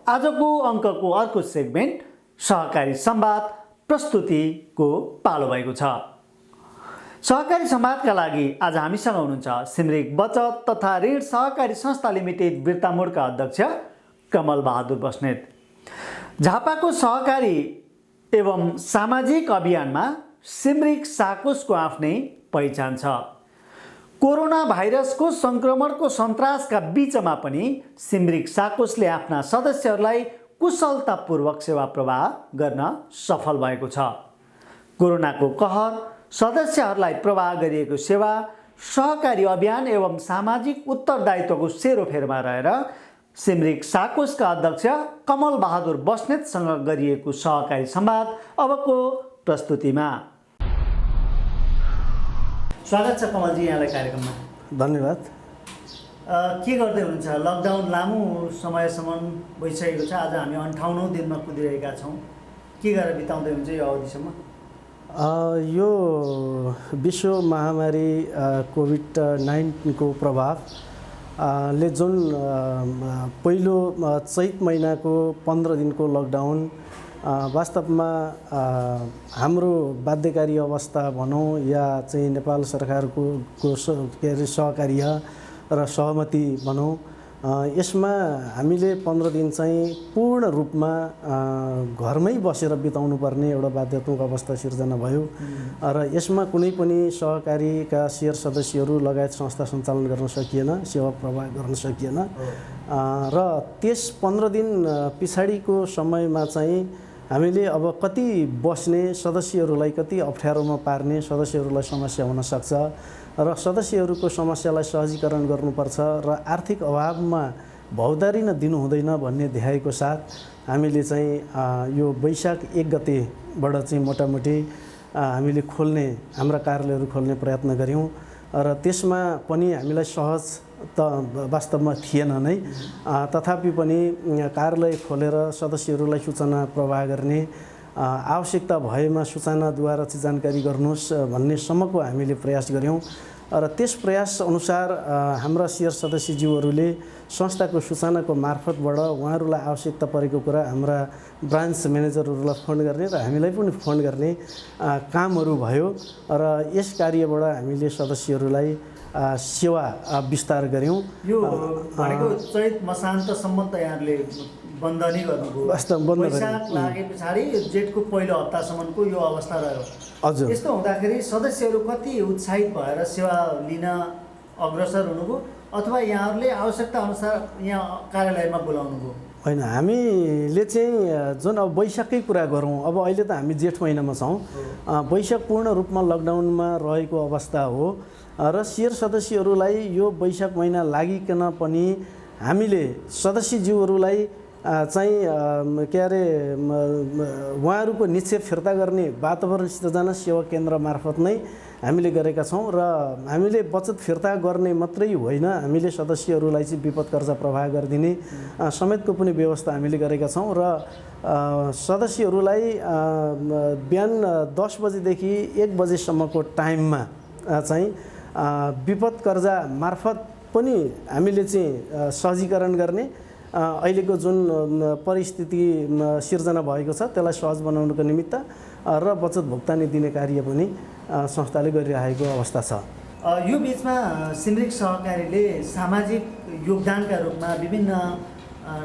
आजको अङ्कको अर्को सेगमेन्ट सहकारी संवाद प्रस्तुतिको पालो भएको छ। सहकारी संवादका लागि आज हामीसँग हुनुहुन्छ सिमरिक बचत तथा ऋण सहकारी संस्था लिमिटेड बिर्तामोडका अध्यक्ष कमल बहादुर बस्नेत। झापाको सहकारी एवं सामाजिक अभियानमा सिमरिक साकोसको आफ्नै पहिचान छ। कोरोना भाइरसको सङ्क्रमणको सन्तासका बीचमा पनि सिमरिक साकोसले आफ्ना सदस्यहरूलाई कुशलतापूर्वक सेवा प्रवाह गर्न सफल भएको छ। कोरोनाको कहर, सदस्यहरूलाई प्रवाह गरिएको सेवा, सहकारी अभियान एवं सामाजिक उत्तरदायित्वको सेरोफेरमा रहेर सिमरिक साकोसका अध्यक्ष कमल बहादुर बस्नेतसँग गरिएको सहकारी संवाद अबको प्रस्तुतिमा। स्वागत छ कमलजी यहाँलाई कार्यक्रममा। धन्यवाद। के गर्दै हुनुहुन्छ? लकडाउन लामो समयसम्म भइसकेको छ। आज हामी 58औं दिनमा कुदिरहेका छौँ। के गरेर बिताउँदै हुन्छ यो अवधिसम्म? यो विश्व महामारी कोभिड-19 को प्रभाव ले जुन पहिलो चैत महिनाको 15 दिनको लकडाउन वास्तवमा हाम्रो बाध्यकारी अवस्था भनौँ या चाहिँ नेपाल सरकारको के अरे सहकार्य र सहमति भनौँ, यसमा हामीले 15 दिन चाहिँ पूर्ण रूपमा घरमै बसेर बिताउनु पर्ने एउटा बाध्यात्मक अवस्था सिर्जना भयो र यसमा कुनै पनि सहकारीका शेयर सदस्यहरू लगायत संस्था सञ्चालन गर्न सकिएन, सेवा प्रवाह गर्न सकिएन र त्यस 15 दिन पछाडिको समयमा चाहिँ हामीले अब कति बस्ने, सदस्यहरूलाई कति अप्ठ्यारोमा पार्ने, सदस्यहरूलाई समस्या हुन सक्छ र सदस्यहरूको समस्यालाई सहजीकरण गर्नुपर्छ र आर्थिक अभावमा भौदारी न दिनु हुँदैन भन्ने देखाएको साथ हामीले चाहिँ यो वैशाख 1 गतेबाट चाहिँ मोटामोटी हामीले खोल्ने, हाम्रा कार्यालयहरू खोल्ने प्रयत्न गऱ्यौँ र त्यसमा पनि हामीलाई सहज त वास्तवमा थिएन नै, तथापि पनि कार्यालय खोलेर सदस्यहरूलाई सूचना प्रवाह गर्ने, आवश्यकता भएमा सूचनाद्वारा चाहिँ जानकारी गर्नुहोस् भन्ने सम्मको हामीले प्रयास गऱ्यौँ र त्यस प्रयास अनुसार हाम्रा शेयर सदस्यज्यूहरूले संस्थाको सूचनाको मार्फतबाट उहाँहरूलाई आवश्यकता परेको कुरा हाम्रा ब्रान्च म्यानेजरहरूलाई फोन गर्ने र हामीलाई पनि फोन गर्ने कामहरू भयो र यस कार्यबाट हामीले सदस्यहरूलाई सेवा विस्तार गऱ्यौँ। यो भनेको चैत मसान्तसम्म त यहाँहरूले बन्द नै गर्नुभयो। वास्तव बन्द वैशाख लागे पछाडि जेठको पहिलो हप्तासम्मको यो अवस्था रह्यो। हजुर। यस्तो हुँदाखेरि सदस्यहरू कति उत्साहित भएर सेवा लिन अग्रसर हुनुभयो अथवा यहाँहरूले आवश्यकता अनुसार यहाँ कार्यालयमा बोलाउनुभयो? होइन, हामीले चाहिँ जुन अब वैशाखकै कुरा गरौँ, अब अहिले त हामी जेठ महिनामा छौँ, वैशाख पूर्ण रूपमा लकडाउनमा रहेको अवस्था हो र शेयर सदस्यहरूलाई यो वैशाख महिना लागिकन पनि हामीले सदस्यज्यूहरूलाई चाहिँ के अरे उहाँहरूको निक्षेप फिर्ता गर्ने वातावरण सिर्जना सेवा केन्द्र मार्फत नै हामीले गरेका छौँ र हामीले बचत फिर्ता गर्ने मात्रै होइन, हामीले सदस्यहरूलाई चाहिँ विपद कर्जा प्रवाह गरिदिने समेतको पनि व्यवस्था हामीले गरेका छौँ र सदस्यहरूलाई बिहान 10 बजेदेखि 1 बजेसम्मको टाइममा चाहिँ विपद कर्जा मार्फत पनि हामीले चाहिँ सहजीकरण गर्ने, अहिलेको जुन परिस्थिति सिर्जना भएको छ त्यसलाई सहज बनाउनको निमित्त र बचत भुक्तानी दिने कार्य पनि संस्थाले गरिरहेको अवस्था छ। यो बिचमा सिमरिक सहकारीले सामाजिक योगदानका रूपमा विभिन्न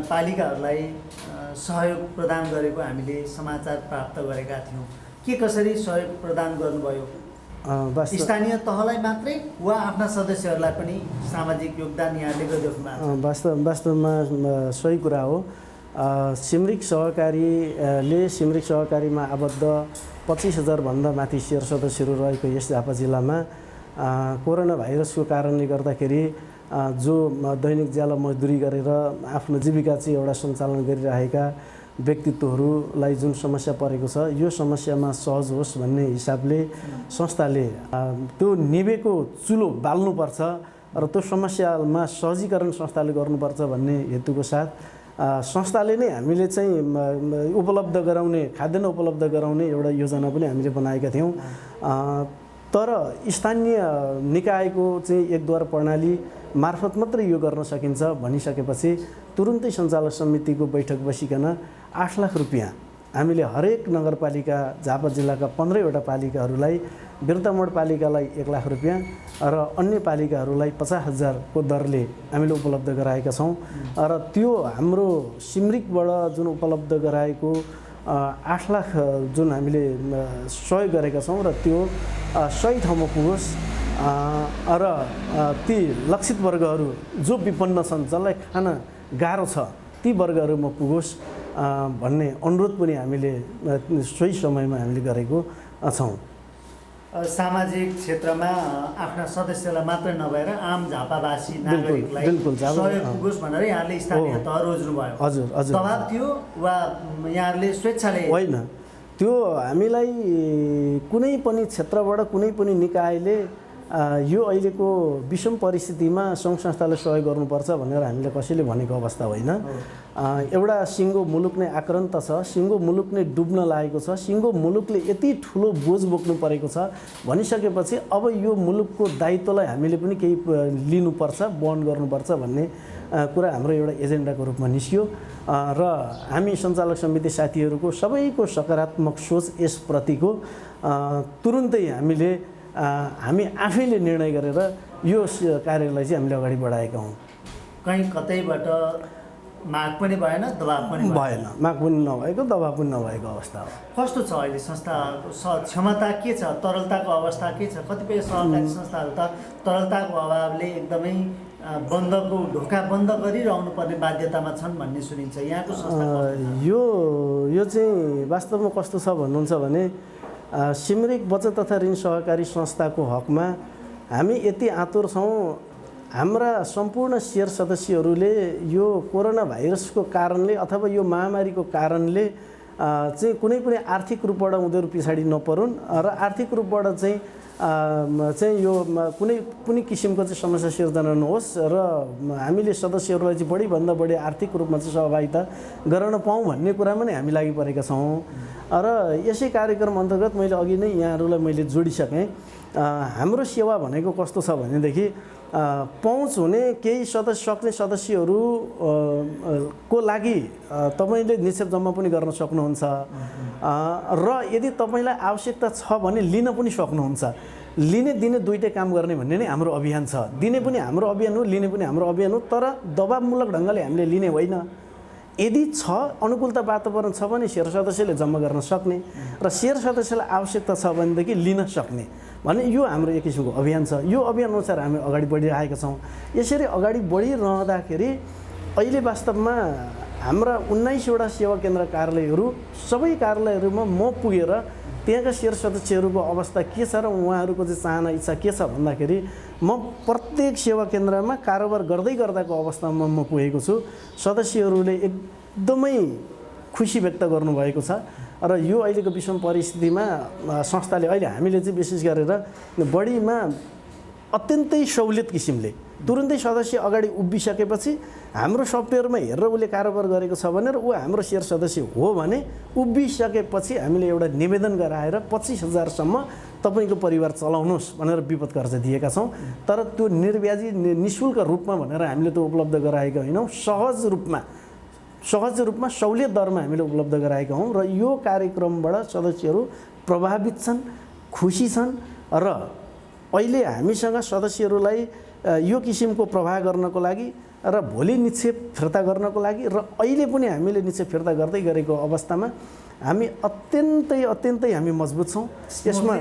पालिकाहरूलाई सहयोग प्रदान गरेको हामीले समाचार प्राप्त गरेका थियौँ। के कसरी सहयोग प्रदान गर्नुभयो? स्थानीय तहलाई मात्रै वा आफ्ना सदस्यहरूलाई पनि सामाजिक योगदान यहाँले गरिदिनु भएको छ? वास्तवमा सही कुरा हो। सिमरिक सहकारीमा आबद्ध 25,000 भन्दा माथि सेयर सदस्यहरू रहेको यस झापा जिल्लामा कोरोना भाइरसको कारणले गर्दाखेरि जो दैनिक ज्याला मजदुरी गरेर आफ्नो जीविका चाहिँ एउटा सञ्चालन गरिरहेका व्यक्तित्वहरूलाई जुन समस्या परेको छ, यो समस्यामा सहज होस् भन्ने हिसाबले संस्थाले त्यो निभेको चुलो बाल्नुपर्छ र त्यो समस्यामा सहजीकरण संस्थाले गर्नुपर्छ भन्ने हेतुको साथ संस्थाले नै हामीले चाहिँ उपलब्ध गराउने खाद्यान्न उपलब्ध गराउने एउटा योजना पनि हामीले बनाएका थियौँ। तर स्थानीय निकायको चाहिँ एकद्वार प्रणाली मार्फत मात्रै यो गर्न सकिन्छ भनिसकेपछि तुरुन्तै सञ्चालक समितिको बैठक बसिकन 8 लाख रुपियाँ हामीले हरेक नगरपालिका झापा जिल्लाका 15वटा पालिकाहरूलाई, बिर्तामोड पालिकालाई 1 लाख रुपियाँ र अन्य पालिकाहरूलाई 50,000 को दरले हामीले उपलब्ध गराएका छौँ। र त्यो हाम्रो सिमरिकबाट जुन उपलब्ध गराएको 8 लाख जुन हामीले सहयोग गरेका छौँ र त्यो सही ठाउँमा पुगोस् र ती लक्षित वर्गहरू जो विपन्न छन्, जसलाई खान गाह्रो छ, ती वर्गहरूमा पुगोस् भन्ने अनुरोध पनि हामीले सोही समयमा हामीले गरेको छौँ। सामाजिक क्षेत्रमा आफ्ना सदस्यलाई मात्रै नभएर आम झापावासी नागरिकलाई सहयोग पुगोस् भनेर यहाँले स्थानीय तह रोज्नुभयो। हजुर हजुर। दबाब थियो वा यहाँहरूले स्वेच्छाले? होइन, त्यो हामीलाई कुनै पनि क्षेत्रबाट कुनै पनि निकायले यो अहिलेको विषम परिस्थितिमा सङ्घ संस्थाले सहयोग गर्नुपर्छ भनेर हामीले कसैले भनेको अवस्था होइन। एउटा सिङ्गो मुलुक नै आक्रान्त छ, सिङ्गो मुलुक नै डुब्न लागेको छ, सिङ्गो मुलुकले यति ठुलो बोझ बोक्नु परेको छ भनिसकेपछि अब यो मुलुकको दायित्वलाई हामीले पनि केही लिनुपर्छ, वहन गर्नुपर्छ भन्ने कुरा हाम्रो एउटा एजेन्डाको रूपमा निस्क्यो र हामी सञ्चालक समिति साथीहरूको सबैको सकारात्मक सोच यसप्रतिको तुरुन्तै हामी आफैले निर्णय गरेर यो कार्यलाई चाहिँ हामीले अगाडि बढाएका हौँ। कहीँ कतैबाट माग पनि भएन, दबाब पनि भएन, माग पनि नभएको, दबाब पनि नभएको अवस्था हो। कस्तो छ अहिले संस्थाको क्षमता के छ, तरलताको अवस्था के छ? कतिपय सहकारी संस्थाहरू त तरलताको अभावले एकदमै बन्दको ढोका बन्द गरिरहनु पर्ने बाध्यतामा छन् भन्ने सुनिन्छ। यहाँको संस्था यो चाहिँ वास्तवमा कस्तो छ भन्नुहुन्छ भने सिमरिक बचत तथा ऋण सहकारी संस्थाको हकमा हामी यति आतुर छौँ। हाम्रा सम्पूर्ण सेयर सदस्यहरूले यो कोरोना भाइरसको कारणले अथवा यो महामारीको कारणले चाहिँ कुनै पनि आर्थिक रूपबाट उनीहरू पछाडि नपरुन् र आर्थिक रूपबाट चाहिँ यो कुनै पनि किसिमको चाहिँ समस्या सिर्जना नहोस् र हामीले सदस्यहरूलाई चाहिँ बढीभन्दा बढी आर्थिक रूपमा चाहिँ सहभागिता गराउन पाऊँ भन्ने कुरामा नै हामी लागि परेका छौँ। र यसै कार्यक्रम अन्तर्गत मैले अघि नै यहाँहरूलाई मैले जोडिसकेँ। हाम्रो सेवा भनेको कस्तो छ भनेदेखि पहुँच हुने केही सक्ने सदस्यहरू को लागि तपाईँले निक्षेप जम्मा पनि गर्न सक्नुहुन्छ र यदि तपाईँलाई आवश्यकता छ भने लिन पनि सक्नुहुन्छ। लिने दिने दुईटै काम गर्ने भन्ने नै हाम्रो अभियान छ। दिने पनि हाम्रो अभियान हो, लिने पनि हाम्रो अभियान हो, तर दबावमूलक ढङ्गले हामीले लिने होइन। यदि छ अनुकूलता वातावरण छ भने सेयर सदस्यले जम्मा गर्न सक्ने र सेयर सदस्यलाई आवश्यकता छ भनेदेखि लिन सक्ने भने यो हाम्रो एक किसिमको अभियान छ। यो अभियान अनुसार हामी अगाडि बढिरहेका छौँ। यसरी अगाडि बढिरहँदाखेरि अहिले वास्तवमा हाम्रा 19वटा सेवा केन्द्र कार्यालयहरू सबै कार्यालयहरूमा म पुगेर त्यहाँका सेयर सदस्यहरूको अवस्था के छ र उहाँहरूको चाहिँ चाहना इच्छा के छ भन्दाखेरि म प्रत्येक सेवा केन्द्रमा कारोबार गर्दै गर्दाको अवस्थामा म पुगेको छु। सदस्यहरूले एकदमै खुसी व्यक्त गर्नुभएको छ र यो अहिलेको विषम परिस्थितिमा संस्थाले अहिले हामीले चाहिँ विशेष गरेर बढीमा अत्यन्तै सहुलियत किसिमले तुरुन्तै सदस्य अगाडि उभिसकेपछि हाम्रो सफ्टवेयरमा हेरेर उसले कारोबार गरेको छ भनेर ऊ हाम्रो सेयर सदस्य हो भने उभिसकेपछि हामीले एउटा निवेदन गराएर 25,000 सम्म तपाईँको परिवार चलाउनुहोस् भनेर विपद कर्जा दिएका छौँ। तर त्यो निर्व्याजी निःशुल्क रूपमा भनेर हामीले त्यो उपलब्ध गराएका होइनौँ। सहज रूपमा सहुलियत दरमा हामीले उपलब्ध गराएका हौँ र यो कार्यक्रमबाट सदस्यहरू प्रभावित छन्, खुसी छन् र अहिले हामीसँग सदस्यहरूलाई यो किसिमको प्रवाह गर्नको लागि र भोलि निक्षेप फिर्ता गर्नको लागि र अहिले पनि हामीले निक्षेप फिर्ता गर्दै गरेको अवस्थामा हामी अत्यन्तै हामी मजबुत छौँ। यसमा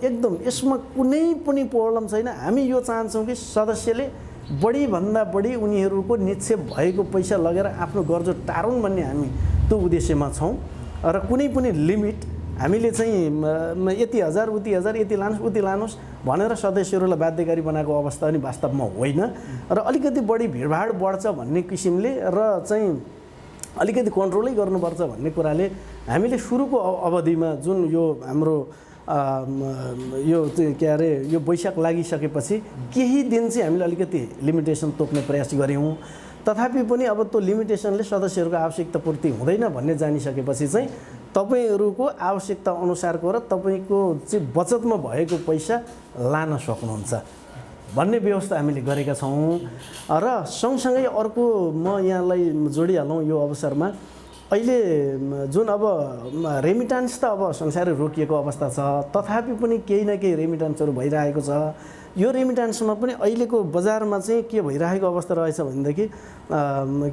एकदम यसमा कुनै पनि प्रब्लम छैन। हामी यो चाहन्छौँ कि सदस्यले बढीभन्दा बढी उनीहरूको निक्षेप भएको पैसा लगेर आफ्नो गर्जो टारुन् भन्ने हामी त्यो उद्देश्यमा छौँ र कुनै पनि लिमिट हामीले चाहिँ यति हजार उति हजार यति लानुहोस् भनेर सदस्यहरूलाई बाध्यकारी बनाएको अवस्था पनि वास्तवमा होइन र अलिकति बढी भिडभाड बढ्छ भन्ने किसिमले र चाहिँ अलिकति कन्ट्रोलै गर्नुपर्छ भन्ने कुराले हामीले सुरुको अवधिमा जुन यो हाम्रो यो के अरे यो वैशाख लागिसकेपछि केही दिन चाहिँ हामीले अलिकति लिमिटेसन तोक्ने प्रयास गऱ्यौँ। तथापि पनि अब त्यो लिमिटेसनले सदस्यहरूको आवश्यकता पूर्ति हुँदैन भन्ने जानिसकेपछि चाहिँ तपाईँहरूको आवश्यकता अनुसारको र तपाईँको चाहिँ बचतमा भएको पैसा लान सक्नुहुन्छ भन्ने व्यवस्था हामीले गरेका छौँ। र सँगसँगै अर्को म यहाँलाई जोडिहालौँ यो अवसरमा, अहिले जुन अब रेमिटान्स त अब संसारै रोकिएको अवस्था छ, तथापि पनि केही न केही रेमिटान्सहरू भइरहेको छ। यो रेमिटान्समा पनि अहिलेको बजारमा चाहिँ के भइरहेको अवस्था रहेछ भनेदेखि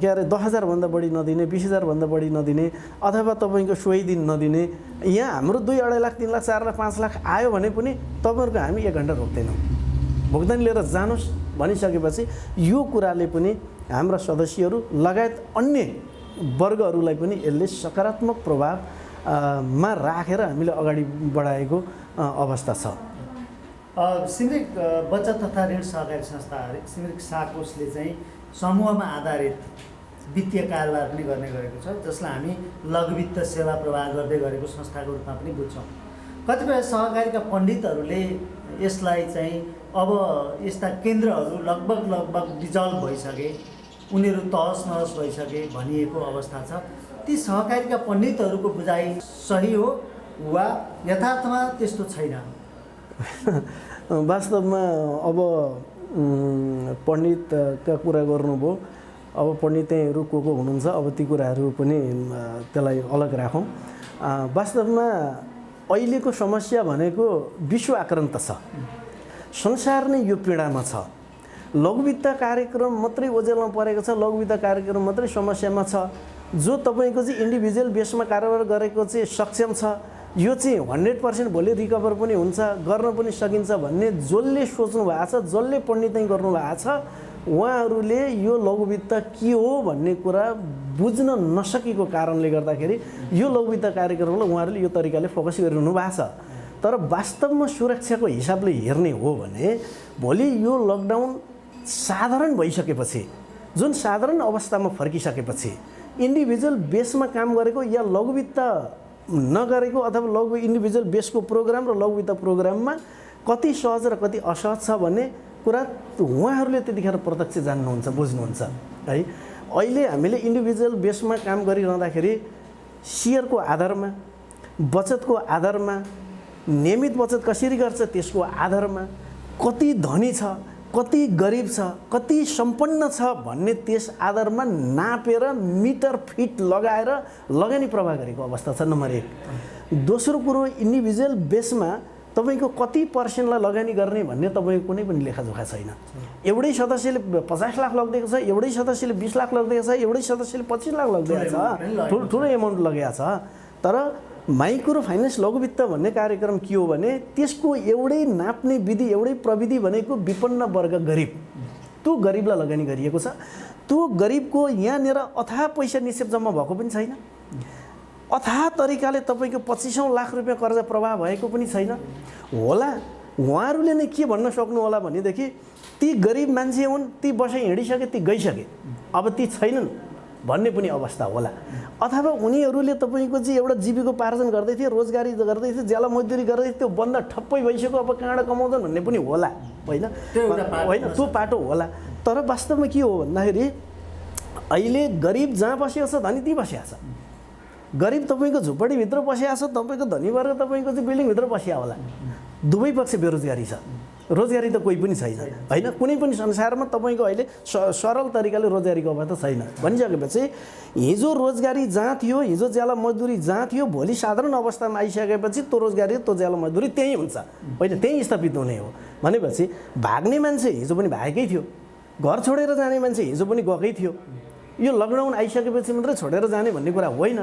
के अरे 10,000 भन्दा बढी नदिने, 20,000 भन्दा बढी नदिने अथवा तपाईँको सोही दिन नदिने। यहाँ हाम्रो 2-2.5 लाख 3 लाख 4 लाख 5 लाख आयो भने पनि तपाईँहरूको हामी 1 घन्टा रोक्दैनौँ, भुक्तानी लिएर जानुहोस् भनिसकेपछि यो कुराले पनि हाम्रा सदस्यहरू लगायत अन्य वर्गहरूलाई पनि यसले सकारात्मक प्रभावमा राखेर हामीले अगाडि बढाएको अवस्था छ। सिमरिक बचत तथा ऋण सहकारी संस्था सिमरिक साकोसले चाहिँ समूहमा आधारित वित्तीय कारोबार पनि गर्ने गरेको छ, जसलाई हामी लघु वित्त सेवा प्रवाह गर्दै गरेको संस्थाको रूपमा पनि बुझ्छौँ। कतिपय सहकारीका पण्डितहरूले यसलाई चाहिँ अब यस्ता केन्द्रहरू लगभग डिजल्भ भइसके, उनीहरू तहस नहस भइसके भनिएको अवस्था छ। ती सहकारीका पण्डितहरूको बुझाइ सही हो वा यथार्थमा त्यस्तो छैन? वास्तवमा अब पण्डितका कुरा गर्नुभयो, अब पण्डितहरू को हुनुहुन्छ, अब ती कुराहरू पनि त्यसलाई अलग राखौँ। वास्तवमा अहिलेको समस्या भनेको विश्व आक्रान्त छ, संसार नै यो पीडामा छ। लघुवित्त कार्यक्रम मात्रै ओझेलमा परेको छ, लघुवित्त कार्यक्रम मात्रै समस्यामा छ। जो तपाईँको चाहिँ इन्डिभिजुअल बेसमा कारोबार गरेको चाहिँ सक्षम छ, यो चाहिँ 100% भोलि रिकभर पनि हुन्छ, गर्न पनि सकिन्छ भन्ने जसले सोच्नु भएको छ, जसले पण्डितै गर्नुभएको छ, उहाँहरूले यो लघुवित्त के हो भन्ने कुरा बुझ्न नसकेको कारणले गर्दाखेरि यो लघुवित्त कार्यक्रमलाई उहाँहरूले यो तरिकाले फोकस गरिरहनु भएको छ। तर वास्तवमा सुरक्षाको हिसाबले हेर्ने हो भने भोलि यो लकडाउन साधारण भइसकेपछि, जुन साधारण अवस्थामा फर्किसकेपछि इन्डिभिजुअल बेसमा काम गरेको या लघुवित्त नगरेको अथवा लघु इन्डिभिजुअल बेसको प्रोग्राम र लघुवित्त प्रोग्राममा कति सहज र कति असहज छ भन्ने कुरा उहाँहरूले त्यतिखेर प्रत्यक्ष जान्नुहुन्छ, बुझ्नुहुन्छ है। अहिले हामीले इन्डिभिजुअल बेसमा काम गरिरहँदाखेरि सेयरको आधारमा, बचतको आधारमा, नियमित बचत कसरी गर्छ त्यसको आधारमा, कति धनी छ, कति गरिब छ, कति सम्पन्न छ भन्ने त्यस आधारमा नापेर मिटर फिट लगाएर लगानी प्रवाह गरेको अवस्था छ, नम्बर 1। दोस्रो कुरो, इन्डिभिजुअल बेसमा तपाईँको कति पर्सेन्टलाई लगानी गर्ने भन्ने तपाईँको कुनै पनि लेखाजोखा छैन। एउटै सदस्यले 50 लाख लगिदिएको छ, एउटै सदस्यले 20 लाख लगिदिएको छ, एउटै सदस्यले 25 लाख लगिदिएको छ, ठुलो एमाउन्ट लगेको छ। तर माइक्रो फाइनेन्स लघुवित्त भन्ने कार्यक्रम के हो भने त्यसको एउटै नाप्ने विधि, एउटै प्रविधि भनेको विपन्न वर्ग गरिब, त्यो गरिबलाई लगानी गरिएको छ। त्यो गरिबको यहाँनिर अथाह पैसा निक्षेप जम्मा भएको पनि छैन, अथाह तरिकाले तपाईँको 2500 लाख रुपियाँ कर्जा प्रवाह भएको पनि छैन होला। उहाँहरूले नै के भन्न सक्नु होला भनेदेखि ती गरिब मान्छे हुन्, ती बसाइ हिँडिसके, ती गइसके, अब ती छैनन् भन्ने पनि अवस्था होला। अथवा उनीहरूले तपाईँको चाहिँ एउटा जीविकोपार्जन गर्दै थिए, रोजगारी गर्दै थिए, ज्याला मजदुरी गर्दै थियो, त्यो बन्द ठप्पै भइसक्यो, अब कहाँबाट कमाउँछन् भन्ने पनि होला, होइन होइन त्यो पाटो होला। तर वास्तवमा के हो भन्दाखेरि अहिले गरिब जहाँ बसेको छ धनी त्यहीँ बसिया छ। गरिब तपाईँको झुपडीभित्र बसिया छ, तपाईँको धनी वर्ग तपाईँको चाहिँ बिल्डिङभित्र बसिया होला। दुवै पक्ष बेरोजगारी छ, रोजगारी त कोही पनि छैन होइन। कुनै पनि संसारमा तपाईँको अहिले सरल तरिकाले रोजगारीको अवस्था छैन भनिसकेपछि हिजो रोजगारी जहाँ थियो, हिजो ज्याला मजदुरी जहाँ थियो, भोलि साधारण अवस्थामा आइसकेपछि त्यो रोजगारी त्यो ज्याला मजदुरी त्यहीँ हुन्छ होइन, त्यहीँ स्थापित हुने हो भनेपछि भाग्ने मान्छे हिजो पनि भागेकै थियो, घर छोडेर जाने मान्छे हिजो पनि गएकै थियो। यो लकडाउन आइसकेपछि मात्रै छोडेर जाने भन्ने कुरा होइन।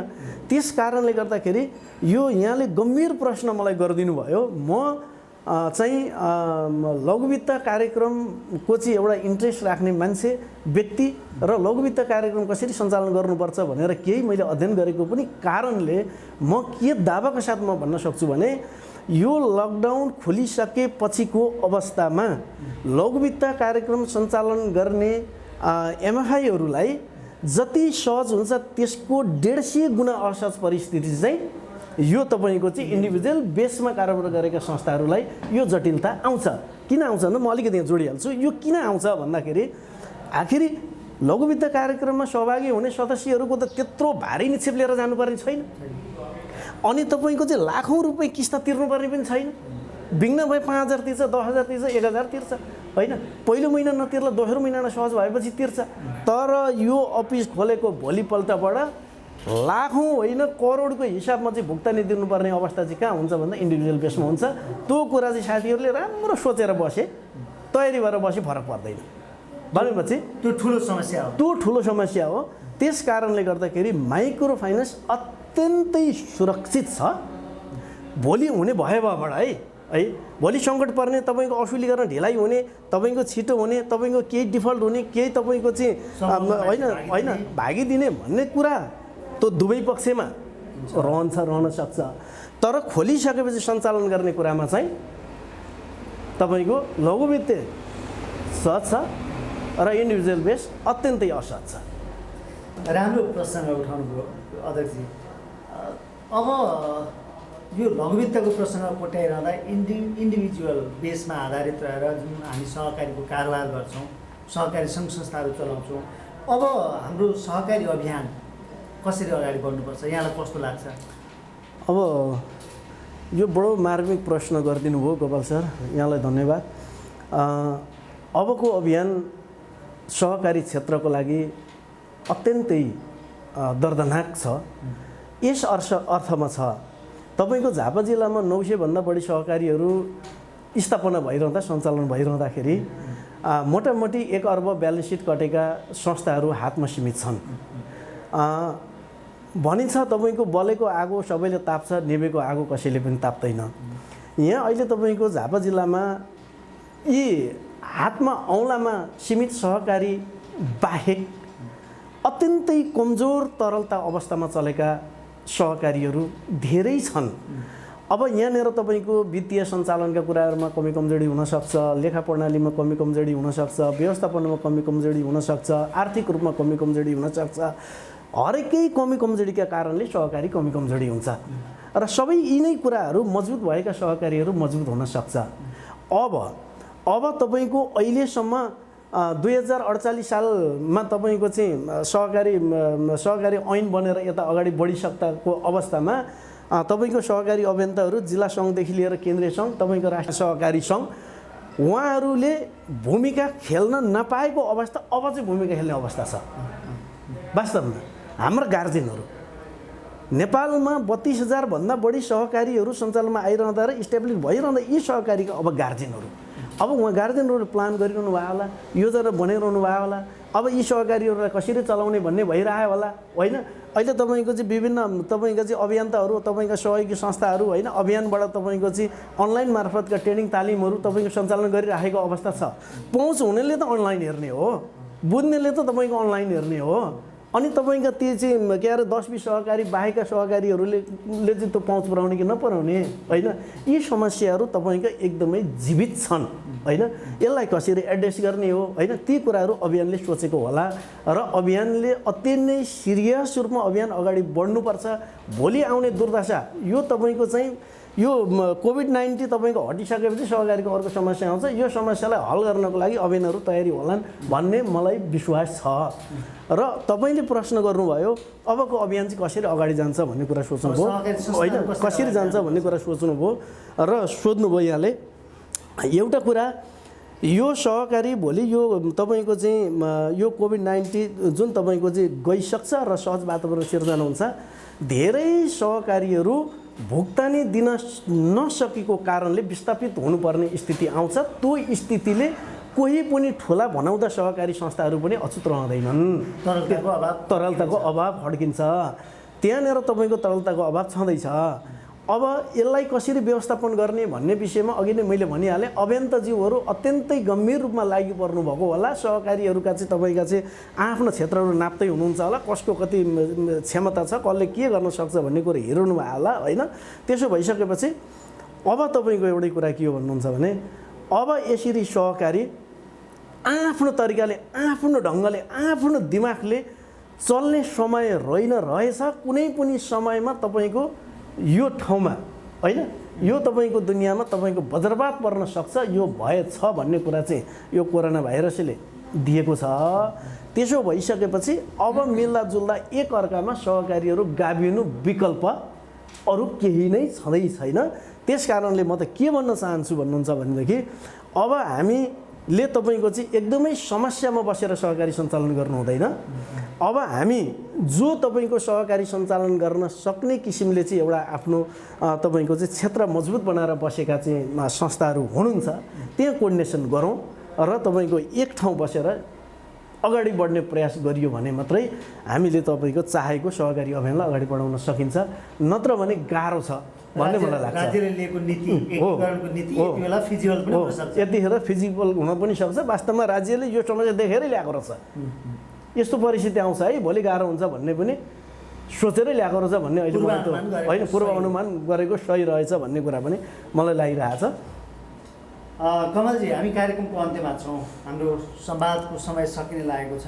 त्यस कारणले गर्दाखेरि यो यहाँले गम्भीर प्रश्न मलाई गरिदिनु भयो। म चाहिँ लघुवित्त कार्यक्रमको चाहिँ एउटा इन्ट्रेस्ट राख्ने मान्छे व्यक्ति र लघुवित्त कार्यक्रम कसरी सञ्चालन गर्नुपर्छ भनेर केही मैले अध्ययन गरेको पनि कारणले म के दावाका साथ म भन्न सक्छु भने यो लकडाउन खोलिसकेपछिको अवस्थामा लघुवित्त कार्यक्रम सञ्चालन गर्ने एमएफआईहरूलाई जति सहज हुन्छ त्यसको 150 गुणा असहज परिस्थिति चाहिँ यो तपाईँको चाहिँ इन्डिभिजुअल बेसमा कारोबार गरेका संस्थाहरूलाई यो जटिलता आउँछ। किन आउँछ भने म अलिकति यहाँ जोडिहाल्छु। यो किन आउँछ भन्दाखेरि आखिरी लघुवित्त कार्यक्रममा सहभागी हुने सदस्यहरूको त त्यत्रो भारी निक्षेप लिएर जानुपर्ने छैन अनि तपाईँको चाहिँ लाखौँ रुपियाँ किस्ता तिर्नुपर्ने पनि छैन। बिग्न भए 5,000 तिर्छ, 10,000 तिर्छ, 1,000 तिर्छ होइन। पहिलो महिना नतिर्ला दोस्रो महिना सहज भएपछि तिर्छ। तर यो अफिस खोलेको भोलिपल्टबाट लाखौँ होइन करोडको हिसाबमा चाहिँ भुक्तानी दिनुपर्ने अवस्था चाहिँ कहाँ हुन्छ भन्दा इन्डिभिजुअल बेसमा हुन्छ। त्यो कुरा चाहिँ साथीहरूले राम्रो सोचेर बसे, तयारी भएर बसे फरक पर्दैन भनेपछि त्यो ठुलो समस्या हो। त्यो ठुलो समस्या हो। त्यस कारणले गर्दाखेरि माइक्रो फाइनेन्स अत्यन्तै सुरक्षित छ। भोलि हुने भएबाट है भोलि सङ्कट पर्ने, तपाईँको असुली गर्न ढिलाइ हुने, तपाईँको छिटो हुने, तपाईँको केही डिफल्ट हुने, केही तपाईँको चाहिँ होइन भागिदिने भन्ने कुरा त्यो दुवै पक्षमा रहन सक्छ। तर खोलिसकेपछि सञ्चालन गर्ने कुरामा चाहिँ तपाईँको लघुवित्त सहज छ र इन्डिभिजुअल बेस अत्यन्तै असहज छ। राम्रो प्रसङ्ग उठाउनुभयो अध्यक्षजी। अब यो लघुवित्तको प्रसङ्ग कोट्याइरहँदा इन्डिभिजुअल बेसमा आधारित रहेर जुन हामी सहकारीको कारोबार गर्छौँ, सहकारी सङ्घ संस्थाहरू चलाउँछौँ, अब हाम्रो सहकारी अभियान कसरी अगाडि बढ्नुपर्छ यहाँलाई कस्तो लाग्छ? अब यो बडो मार्मिक प्रश्न गरिदिनु भयो गोपाल सर, यहाँलाई धन्यवाद। अबको अभियान सहकारी क्षेत्रको लागि अत्यन्तै दर्दनाक छ। यस अर्थमा छ तपाईँको झापा जिल्लामा 900 भन्दा बढी सहकारीहरू स्थापना भइरहँदा सञ्चालन भइरहँदाखेरि मोटामोटी 1 अर्ब ब्यालेन्स सिट कटेका संस्थाहरू हातमा सीमित छन्। भनिन्छ तपाईँको बलेको आगो सबैले ताप्छ, निभेको आगो कसैले पनि ताप्दैन। यहाँ अहिले तपाईँको झापा जिल्लामा यी हातमा औँलामा सीमित सहकारी बाहेक अत्यन्तै कमजोर तरलता अवस्थामा चलेका सहकारीहरू धेरै छन्। अब यहाँनिर तपाईँको वित्तीय सञ्चालनका कुराहरूमा कमी कमजोरी हुनसक्छ, लेखा प्रणालीमा कमी कमजोरी हुनसक्छ, व्यवस्थापनमा कमी कमजोरी हुनसक्छ, आर्थिक रूपमा कमी कमजोरी हुनसक्छ। हरेकै कमी कमजोरीका कारणले सहकारी कमी कमजोरी हुन्छ र सबै यिनै कुराहरू मजबुत भएका सहकारीहरू मजबुत हुन सक्छ। अब तपाईँको अहिलेसम्म 2048 सालमा तपाईँको चाहिँ सहकारी ऐन बनेर यता अगाडि बढिसक्दाको अवस्थामा तपाईँको सहकारी अभियन्ताहरू जिल्ला सङ्घदेखि लिएर केन्द्रीय सङ्घ, तपाईँको राष्ट्रिय सहकारी सङ्घ, उहाँहरूले भूमिका खेल्न नपाएको अवस्था अब चाहिँ भूमिका खेल्ने अवस्था छ। वास्तवमा हाम्रा गार्जेनहरू नेपालमा 32,000 भन्दा बढी सहकारीहरू सञ्चालनमा आइरहँदा र इस्टाब्लिस भइरहँदा यी सहकारीका अब गार्जेनहरू, अब उहाँ गार्जेनहरूले प्लान गरिरहनु भयो होला, योजना बनाइरहनु भयो होला। अब यी सहकारीहरूलाई कसरी चलाउने भन्ने भइरह्यो होला होइन। अहिले तपाईँको चाहिँ विभिन्न तपाईँको चाहिँ अभियन्ताहरू, तपाईँका सहयोगी संस्थाहरू होइन, अभियानबाट तपाईँको चाहिँ अनलाइन मार्फतका ट्रेनिङ तालिमहरू तपाईँको सञ्चालन गरिराखेको अवस्था छ। पहुँच हुनेले त अनलाइन हेर्ने हो, बुझ्नेले त तपाईँको अनलाइन हेर्ने हो। अनि तपाईँका ती चाहिँ के अरे 10-20 सहकारी बाहेकका सहकारीहरूले चाहिँ त्यो पहुँच पुऱ्याउने कि नपुऱ्याउने होइन, यी समस्याहरू तपाईँको एकदमै जीवित छन् होइन। यसलाई कसरी एड्रेस गर्ने हो होइन, ती कुराहरू अभियानले सोचेको होला र अभियानले अति नै सिरियस रूपमा अभियान अगाडि बढ्नुपर्छ। भोलि आउने दुर्दशा यो तपाईँको चाहिँ यो कोभिड-19 तपाईँको हटिसकेपछि सहकारीको अर्को समस्या आउँछ। यो समस्यालाई हल गर्नको लागि अभियानहरू तयारी होलान् भन्ने मलाई विश्वास छ। र तपाईँले प्रश्न गर्नुभयो अबको अभियान चाहिँ कसरी अगाडि जान्छ भन्ने कुरा सोच्नुभयो होइन, कसरी जान्छ भन्ने कुरा सोच्नुभयो र सोध्नुभयो यहाँले। एउटा कुरा यो सहकारी भोलि यो तपाईँको चाहिँ यो कोभिड-19 जुन तपाईँको चाहिँ गइसक्छ र सहज वातावरण सिर्जना हुन्छ, धेरै सहकारीहरू भुक्तानी दिन नसकेको कारणले विस्थापित हुनुपर्ने स्थिति आउँछ। त्यो स्थितिले कोही पनि ठुला भनाउँदा सहकारी संस्थाहरू पनि अछुत रहँदैनन्। तरलताको अभाव खड्किन्छ, त्यहाँनिर तपाईँको तरलताको अभाव छँदैछ। अब यसलाई कसरी व्यवस्थापन गर्ने भन्ने विषयमा अघि नै मैले भनिहालेँ, अभियन्ताज्यूहरू अत्यन्तै गम्भीर रूपमा लागि पर्नुभएको होला। सहकारीहरूका चाहिँ तपाईँका चाहिँ आफ्नो क्षेत्रहरू नाप्दै हुनुहुन्छ होला, कसको कति क्षमता छ, कसले के गर्न सक्छ भन्ने कुरो हेर्नु भयो होला होइन। त्यसो भइसकेपछि अब तपाईँको एउटै कुरा के हो भन्नुहुन्छ भने, अब यसरी सहकारी आफ्नो तरिकाले, आफ्नो ढङ्गले, आफ्नो दिमागले चल्ने समय रहेछ। कुनै पनि समयमा तपाईँको यो ठाउँमा होइन, यो तपाईँको दुनियाँमा तपाईँको वज्रपात पर्न सक्छ, यो भय छ भन्ने कुरा चाहिँ यो कोरोना भाइरसले दिएको छ। त्यसो भइसकेपछि अब मिल्दाजुल्दा एक अर्कामा सहकारीहरू गाभिनु विकल्प अरू केही नै छँदै छैन। त्यस कारणले म त के भन्न चाहन्छु भन्नुहुन्छ भनेदेखि, अब हामीले तपाईँको चाहिँ एकदमै समस्यामा बसेर सहकारी सञ्चालन गर्नु हुँदैन। अब हामी जो तपाईँको सहकारी सञ्चालन गर्न सक्ने किसिमले चाहिँ एउटा आफ्नो तपाईँको चाहिँ क्षेत्र मजबुत बनाएर बसेका चाहिँ संस्थाहरू हुनुहुन्छ, त्यहाँ कोर्डिनेसन गरौँ र तपाईँको एक ठाउँ बसेर अगाडि बढ्ने प्रयास गरियो भने मात्रै हामीले तपाईँको चाहेको सहकारी अभियानलाई अगाडि बढाउन सकिन्छ। नत्र भने गाह्रो छ भन्ने मलाई लाग्छ। राज्यले लिएको नीति, एकीकरणको नीति यति बेला फिजिबल पनि हुन सक्छ। यतिखेर फिजिबल हुन पनि सक्छ। वास्तवमा राज्यले यो समस्या देखेरै ल्याएको रहेछ। यस्तो परिस्थिति आउँछ है, भोलि गाह्रो हुन्छ भन्ने पनि सोचेरै ल्याएको रहेछ भन्ने अहिले मलाई त होइन, पूर्वानुमान गरेको सही रहेछ भन्ने कुरा पनि मलाई लागिरहेछ। कमलजी, हामी कार्यक्रमको अन्त्यमा छौँ, हाम्रो संवादको समय सकिने लागेको छ।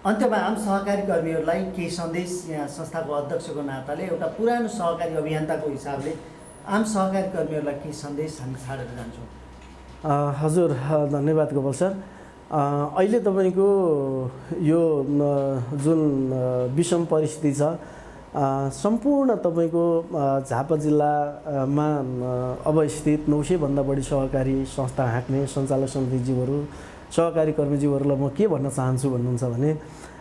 अन्त्यमा आम सहकारी कर्मीहरूलाई केही सन्देश यहाँ संस्थाको अध्यक्षको नाताले, एउटा पुरानो सहकारी अभियन्ताको हिसाबले आम सहकारी कर्मीहरूलाई केही सन्देश हामी छाडेर जान्छौँ। हजुर, धन्यवाद गोपाल सर। अहिले तपाईँको यो जुन विषम परिस्थिति छ, सम्पूर्ण तपाईँको झापा जिल्लामा अवस्थित 900 भन्दा बढी सहकारी संस्था हाँक्ने सञ्चालक समितिज्यूहरू, सहकारी कर्मीज्यूहरूलाई म के भन्न चाहन्छु भन्नुहुन्छ भने,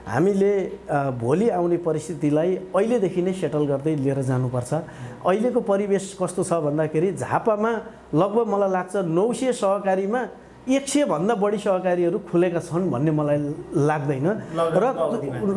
हामीले भोलि आउने परिस्थितिलाई अहिलेदेखि नै सेटल गर्दै लिएर जानुपर्छ। अहिलेको परिवेश कस्तो छ भन्दाखेरि, झापामा लगभग मलाई लाग्छ 900 सहकारीमा 100 भन्दा बढी सहकारीहरू खुलेका छन् भन्ने मलाई लाग्दैन। र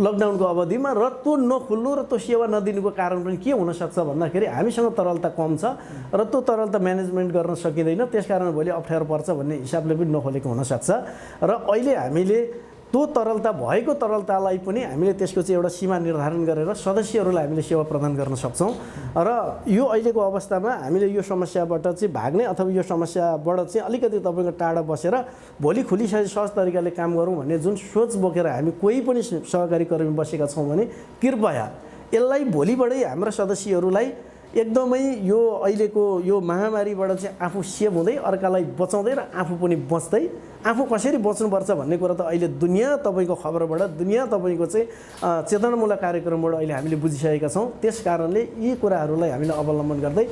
लकडाउनको अवधिमा र त्यो नखुल्नु र त्यो सेवा नदिनुको कारण पनि के हुनसक्छ भन्दाखेरि, हामीसँग तरलता कम छ र त्यो तरलता म्यानेजमेन्ट गर्न सकिँदैन, त्यसकारण भोलि अप्ठ्यारो पर्छ भन्ने हिसाबले पनि नखोलेको हुनसक्छ। र अहिले हामीले त्यो तरलता भएको तरलतालाई पनि हामीले त्यसको चाहिँ एउटा सीमा निर्धारण गरेर सदस्यहरूलाई हामीले सेवा प्रदान गर्न सक्छौँ। र यो अहिलेको अवस्थामा हामीले यो समस्याबाट चाहिँ भाग्ने अथवा यो समस्याबाट चाहिँ अलिकति तपाईँको टाढा बसेर भोलि खुलिसकेपछि सहज तरिकाले काम गरौँ भन्ने जुन सोच बोकेर हामी कोही पनि सहकारी कर्मी बसेका छौँ भने, कृपया यसलाई भोलिबाटै हाम्रा सदस्यहरूलाई एकदमै यो अहिलेको यो महामारीबाट चाहिँ आफू सेभ हुँदै, अर्कालाई बचाउँदै र आफू पनि बच्दै, आफू कसरी बच्नुपर्छ भन्ने कुरा त अहिले दुनियाँ तपाईँको खबरबाट, दुनियाँ तपाईँको चाहिँ चेतनामूलक कार्यक्रमबाट अहिले हामीले बुझिसकेका छौँ। त्यस कारणले यी कुराहरूलाई हामीले अवलम्बन गर्दै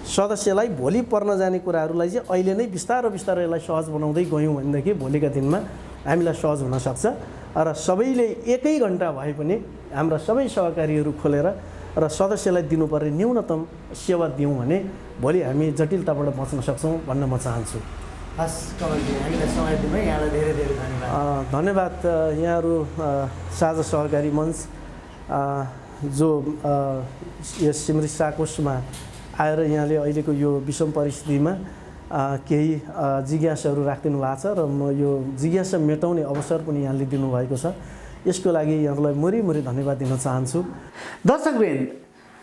सदस्यलाई भोलि पर्न जाने कुराहरूलाई चाहिँ अहिले नै बिस्तारै बिस्तारै यसलाई सहज बनाउँदै गयौँ भनेदेखि भोलिका दिनमा हामीलाई सहज हुनसक्छ। र सबैले एकै घन्टा भए पनि हाम्रा सबै सहकारीहरू खोलेर र सदस्यलाई दिनुपर्ने न्यूनतम सेवा दियौँ भने भोलि हामी जटिलताबाट बच्न सक्छौँ भन्न म चाहन्छु। हस् कमलजी, हामीलाई समय दिनुभयो, यहाँलाई धेरै धेरै धन्यवाद। धन्यवाद यहाँहरू साझा सहकारी मञ्च जो यस सिमरी साकोसमा आएर यहाँले अहिलेको यो विषम परिस्थितिमा केही जिज्ञासाहरू राखिदिनु भएको छ र म यो जिज्ञासा मेटाउने अवसर पनि यहाँले दिनुभएको छ। यसको लागि यहाँलाई मुरी धन्यवाद दिन चाहन्छु। दर्शकवृन्द,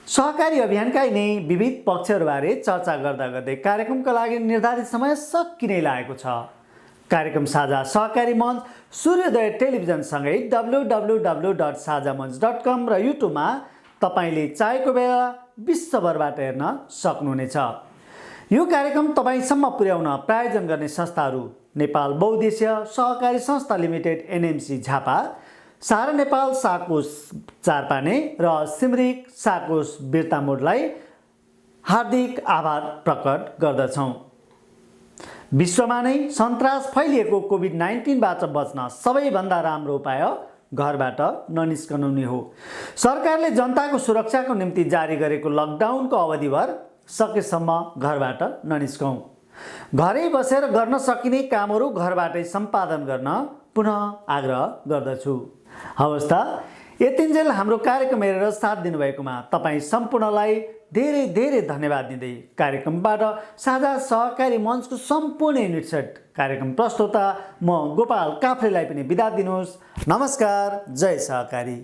सहकारी अभियानका नै विविध पक्षहरूबारे चर्चा गर्दा गर्दै कार्यक्रमका लागि निर्धारित समय सकिने लागेको छ। कार्यक्रम साझा सहकारी मञ्च सूर्योदय टेलिभिजनसँगै www.sajamanch.com र युट्युबमा तपाईँले चाहेको बेला विश्वभरबाट हेर्न सक्नुहुनेछ। यो कार्यक्रम तपाईँसम्म पुर्याउन प्रायोजन गर्ने संस्थाहरू नेपाल बहुद्देश्य सहकारी संस्था लिमिटेड NMC झापा, सारा नेपाल साकोस चारपाने र सिमरिक साकोस बिर्तामोडलाई हार्दिक आभार प्रकट गर्दछौँ। विश्वमा नै सन्तास फैलिएको कोभिड-19बाट बच्न सबैभन्दा राम्रो उपाय घरबाट ननिस्कनु नै हो। सरकारले जनताको सुरक्षाको निम्ति जारी गरेको लकडाउनको अवधिभर सकेसम्म घरबाट ननिस्कौँ। घरै बसेर गर्न सकिने कामहरू घरबाटै सम्पादन गर्न पुनः आग्रह गर्दछु। हवस् त, यतिन्जेल हाम्रो कार्यक्रम हेरेर साथ दिनुभएकोमा तपाईँ सम्पूर्णलाई धेरै धेरै धन्यवाद दिँदै कार्यक्रमबाट साझा सहकारी मञ्चको सम्पूर्ण युनिट सेट कार्यक्रम प्रस्तोता म गोपाल काफ्रेलाई पनि बिदा दिनुहोस्। नमस्कार, जय सहकारी।